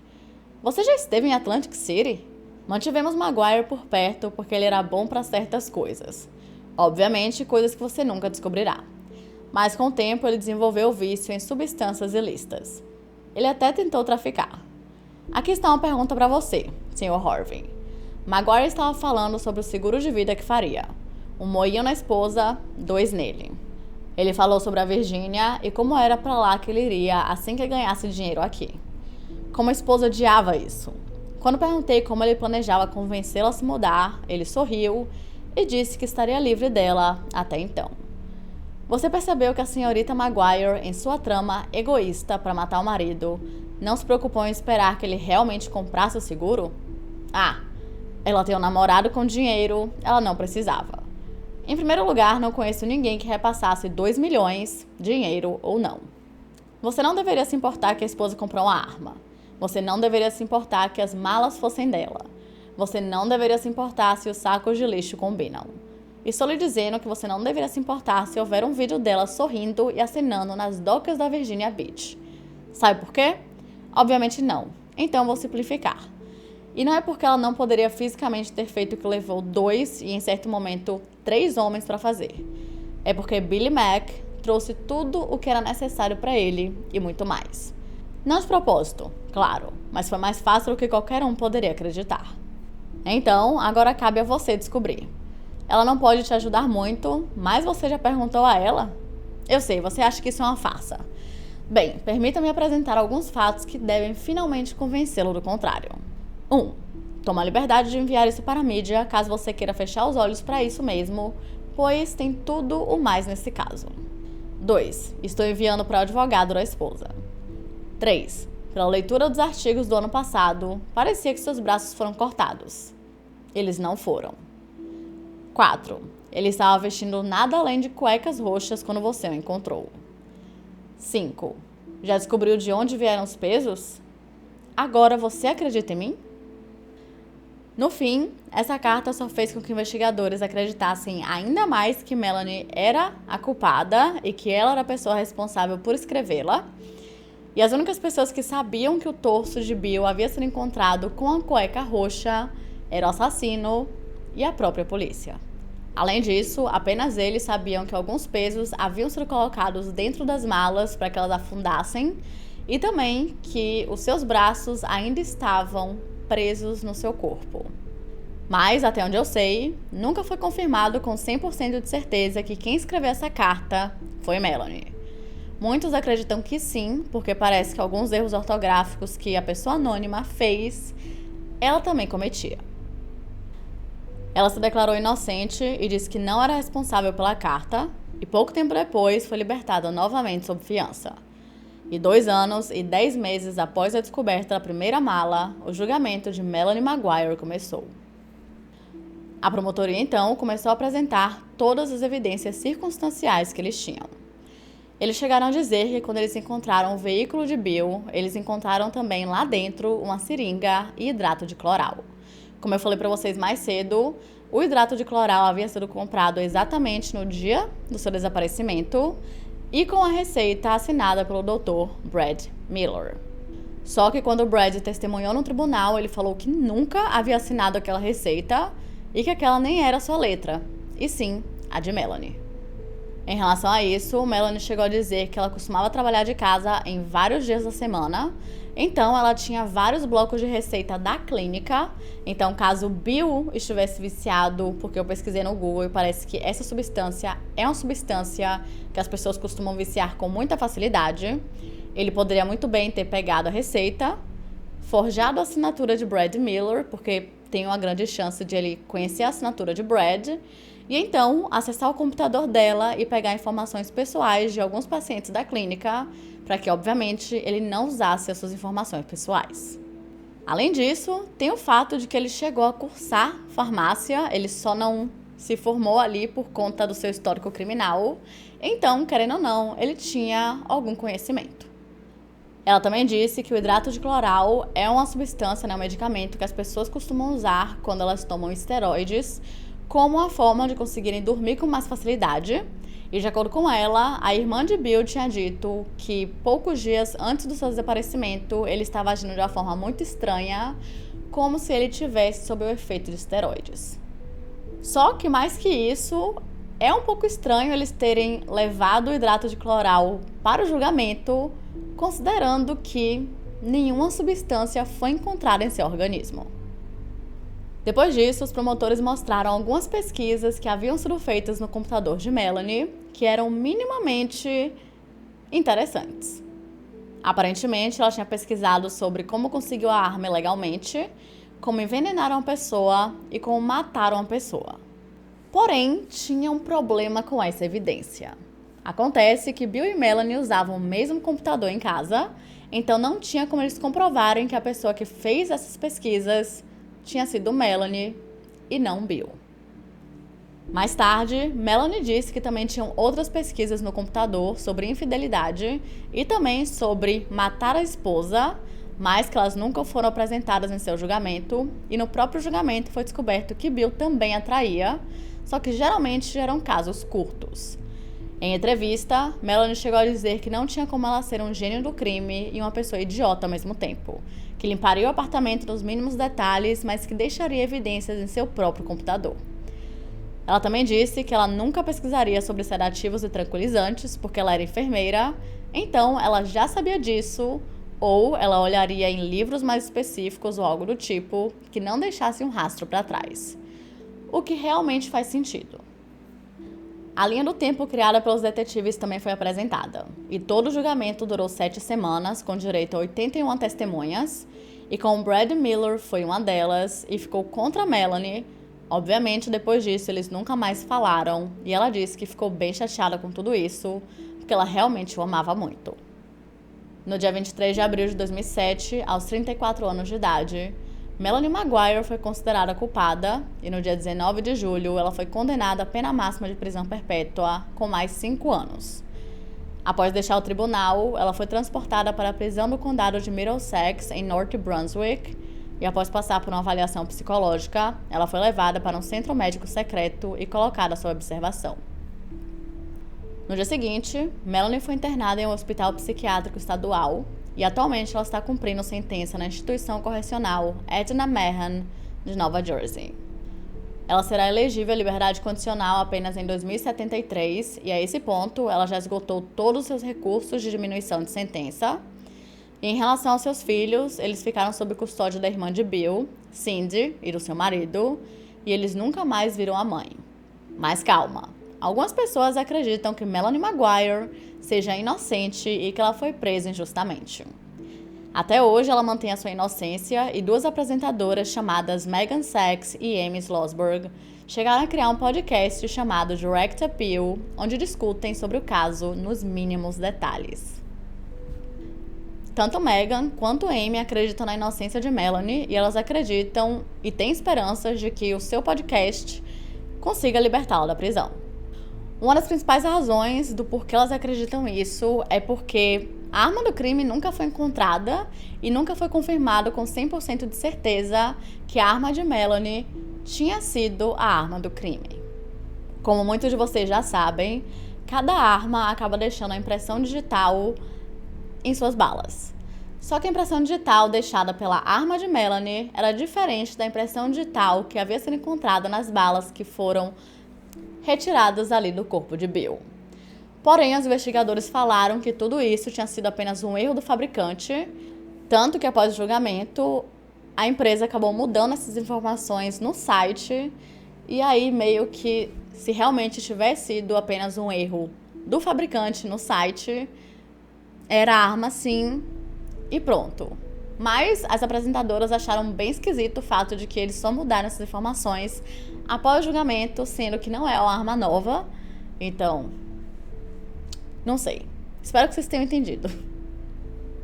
Você já esteve em Atlantic City? Mantivemos Maguire por perto porque ele era bom para certas coisas. Obviamente, coisas que você nunca descobrirá. Mas com o tempo ele desenvolveu o vício em substâncias ilícitas. Ele até tentou traficar. Aqui está uma pergunta para você, Sr. Harvey. Maguire estava falando sobre o seguro de vida que faria. Um moinho na esposa, 2 nele. Ele falou sobre a Virgínia e como era para lá que ele iria assim que ganhasse dinheiro aqui. Como a esposa odiava isso. Quando perguntei como ele planejava convencê-la a se mudar, ele sorriu e disse que estaria livre dela até então. Você percebeu que a senhorita Maguire, em sua trama egoísta para matar o marido, não se preocupou em esperar que ele realmente comprasse o seguro? Ela tem um namorado com dinheiro, ela não precisava. Em primeiro lugar, não conheço ninguém que repassasse 2 milhões, dinheiro ou não. Você não deveria se importar que a esposa comprou uma arma. Você não deveria se importar que as malas fossem dela. Você não deveria se importar se os sacos de lixo combinam. Estou lhe dizendo que você não deveria se importar se houver um vídeo dela sorrindo e acenando nas docas da Virginia Beach. Sabe por quê? Obviamente não. Então vou simplificar. E não é porque ela não poderia fisicamente ter feito o que levou 2 e, em certo momento, 3 homens para fazer. É porque Billy Mack trouxe tudo o que era necessário para ele e muito mais. Não de propósito, claro, mas foi mais fácil do que qualquer um poderia acreditar. Então, agora cabe a você descobrir. Ela não pode te ajudar muito, mas você já perguntou a ela? Eu sei, você acha que isso é uma farsa. Bem, permita-me apresentar alguns fatos que devem finalmente convencê-lo do contrário. 1. Toma a liberdade de enviar isso para a mídia, caso você queira fechar os olhos para isso mesmo, pois tem tudo o mais nesse caso. 2. Estou enviando para o advogado da esposa. 3. Pela leitura dos artigos do ano passado, parecia que seus braços foram cortados. Eles não foram. 4. Ele estava vestindo nada além de cuecas roxas quando você o encontrou. 5. Já descobriu de onde vieram os pesos? Agora você acredita em mim? No fim, essa carta só fez com que investigadores acreditassem ainda mais que Melanie era a culpada e que ela era a pessoa responsável por escrevê-la. E as únicas pessoas que sabiam que o torso de Bill havia sido encontrado com a cueca roxa era o assassino e a própria polícia. Além disso, apenas eles sabiam que alguns pesos haviam sido colocados dentro das malas para que elas afundassem e também que os seus braços ainda estavam presos no seu corpo. Mas, até onde eu sei, nunca foi confirmado com 100% de certeza que quem escreveu essa carta foi Melanie. Muitos acreditam que sim, porque parece que alguns erros ortográficos que a pessoa anônima fez, ela também cometia. Ela se declarou inocente e disse que não era responsável pela carta, e pouco tempo depois foi libertada novamente sob fiança. E 2 anos e 10 meses após a descoberta da primeira mala, o julgamento de Melanie Maguire começou. A promotoria, então, começou a apresentar todas as evidências circunstanciais que eles tinham. Eles chegaram a dizer que quando eles encontraram o veículo de Bill, eles encontraram também lá dentro uma seringa e hidrato de cloral. Como eu falei para vocês mais cedo, o hidrato de cloral havia sido comprado exatamente no dia do seu desaparecimento e com a receita assinada pelo Dr. Brad Miller. Só que quando o Brad testemunhou no tribunal, ele falou que nunca havia assinado aquela receita e que aquela nem era sua letra, e sim a de Melanie. Em relação a isso, Melanie chegou a dizer que ela costumava trabalhar de casa em vários dias da semana, então ela tinha vários blocos de receita da clínica. Então, caso Bill estivesse viciado, porque eu pesquisei no Google e parece que essa substância é uma substância que as pessoas costumam viciar com muita facilidade, Ele poderia muito bem ter pegado a receita, forjado a assinatura de Brad Miller, porque tem uma grande chance de ele conhecer a assinatura de Brad, e então acessar o computador dela e pegar informações pessoais de alguns pacientes da clínica, para que, obviamente, ele não usasse as suas informações pessoais. Além disso, tem o fato de que ele chegou a cursar farmácia, ele só não se formou ali por conta do seu histórico criminal, então, querendo ou não, ele tinha algum conhecimento. Ela também disse que o hidrato de cloral é uma substância, um medicamento que as pessoas costumam usar quando elas tomam esteroides, como uma forma de conseguirem dormir com mais facilidade. E de acordo com ela, a irmã de Bill tinha dito que poucos dias antes do seu desaparecimento, ele estava agindo de uma forma muito estranha, como se ele tivesse sob o efeito de esteroides. Só que mais que isso, é um pouco estranho eles terem levado o hidrato de cloral para o julgamento, considerando que nenhuma substância foi encontrada em seu organismo. Depois disso, os promotores mostraram algumas pesquisas que haviam sido feitas no computador de Melanie, que eram minimamente interessantes. Aparentemente, ela tinha pesquisado sobre como conseguiu a arma ilegalmente, como envenenar uma pessoa e como matar uma pessoa. Porém, tinha um problema com essa evidência. Acontece que Bill e Melanie usavam o mesmo computador em casa, então não tinha como eles comprovarem que a pessoa que fez essas pesquisas tinha sido Melanie e não Bill. Mais tarde, Melanie disse que também tinham outras pesquisas no computador sobre infidelidade e também sobre matar a esposa, mas que elas nunca foram apresentadas em seu julgamento, e no próprio julgamento foi descoberto que Bill também a traía, só que geralmente eram casos curtos. Em entrevista, Melanie chegou a dizer que não tinha como ela ser um gênio do crime e uma pessoa idiota ao mesmo tempo, que limparia o apartamento nos mínimos detalhes, mas que deixaria evidências em seu próprio computador. Ela também disse que ela nunca pesquisaria sobre sedativos e tranquilizantes, porque ela era enfermeira, então ela já sabia disso, ou ela olharia em livros mais específicos ou algo do tipo, que não deixasse um rastro para trás. O que realmente faz sentido. A linha do tempo criada pelos detetives também foi apresentada, e todo o julgamento durou 7 semanas, com direito a 81 testemunhas, e como Brad Miller foi uma delas e ficou contra Melanie, obviamente depois disso eles nunca mais falaram, e ela disse que ficou bem chateada com tudo isso, porque ela realmente o amava muito. No dia 23 de abril de 2007, aos 34 anos de idade, Melanie Maguire foi considerada culpada e no dia 19 de julho ela foi condenada à pena máxima de prisão perpétua com mais 5 anos. Após deixar o tribunal, ela foi transportada para a prisão do condado de Middlesex, em North Brunswick, e após passar por uma avaliação psicológica, ela foi levada para um centro médico secreto e colocada sob observação. No dia seguinte, Melanie foi internada em um hospital psiquiátrico estadual e atualmente ela está cumprindo sentença na instituição correcional Edna Mehan, de Nova Jersey. Ela será elegível à liberdade condicional apenas em 2073 e, a esse ponto, ela já esgotou todos os seus recursos de diminuição de sentença. E em relação aos seus filhos, eles ficaram sob custódia da irmã de Bill, Cindy, e do seu marido, e eles nunca mais viram a mãe. Mas calma, algumas pessoas acreditam que Melanie Maguire seja inocente e que ela foi presa injustamente. Até hoje, ela mantém a sua inocência e 2 apresentadoras chamadas Megan Sachs e Amy Slosberg chegaram a criar um podcast chamado Direct Appeal, onde discutem sobre o caso nos mínimos detalhes. Tanto Megan quanto Amy acreditam na inocência de Melanie e elas acreditam e têm esperanças de que o seu podcast consiga libertá-la da prisão. Uma das principais razões do porquê elas acreditam nisso é porque a arma do crime nunca foi encontrada e nunca foi confirmado com 100% de certeza que a arma de Melanie tinha sido a arma do crime. Como muitos de vocês já sabem, cada arma acaba deixando a impressão digital em suas balas. Só que a impressão digital deixada pela arma de Melanie era diferente da impressão digital que havia sido encontrada nas balas que foram retiradas ali do corpo de Bill. Porém, os investigadores falaram que tudo isso tinha sido apenas um erro do fabricante, tanto que após o julgamento, a empresa acabou mudando essas informações no site, e aí meio que, se realmente tivesse sido apenas um erro do fabricante no site, era arma sim, e pronto. Mas as apresentadoras acharam bem esquisito o fato de que eles só mudaram essas informações após o julgamento, sendo que não é uma arma nova. Então, não sei. Espero que vocês tenham entendido.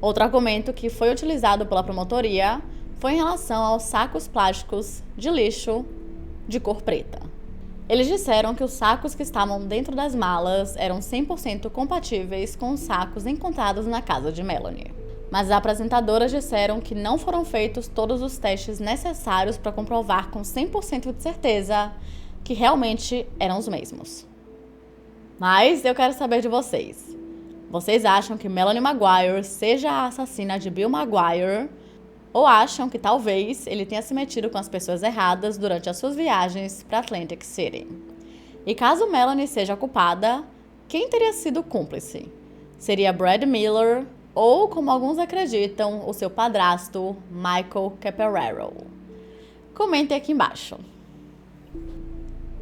Outro argumento que foi utilizado pela promotoria foi em relação aos sacos plásticos de lixo de cor preta. Eles disseram que os sacos que estavam dentro das malas eram 100% compatíveis com os sacos encontrados na casa de Melanie. Mas as apresentadoras disseram que não foram feitos todos os testes necessários para comprovar com 100% de certeza que realmente eram os mesmos. Mas eu quero saber de vocês. Vocês acham que Melanie Maguire seja a assassina de Bill Maguire? Ou acham que talvez ele tenha se metido com as pessoas erradas durante as suas viagens para Atlantic City? E caso Melanie seja culpada, quem teria sido cúmplice? Seria Brad Miller ou, como alguns acreditam, o seu padrasto, Michael Caparero? Comentem aqui embaixo.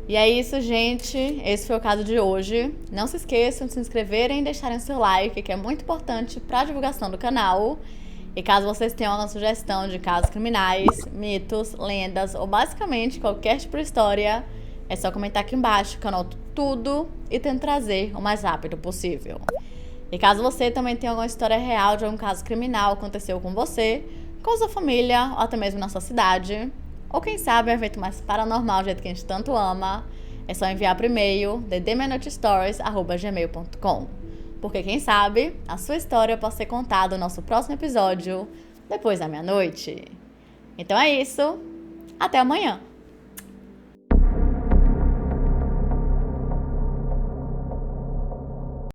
E é isso, gente. Esse foi o caso de hoje. Não se esqueçam de se inscreverem e deixarem seu like, que é muito importante para a divulgação do canal. E caso vocês tenham alguma sugestão de casos criminais, mitos, lendas ou basicamente qualquer tipo de história, é só comentar aqui embaixo que eu anoto tudo e tento trazer o mais rápido possível. E caso você também tenha alguma história real de algum caso criminal que aconteceu com você, com sua família ou até mesmo na sua cidade, ou quem sabe um evento mais paranormal do jeito que a gente tanto ama, é só enviar por e-mail thedemenotestories@gmail.com. Porque quem sabe, a sua história pode ser contada no nosso próximo episódio, depois da meia-noite. Então é isso. Até amanhã!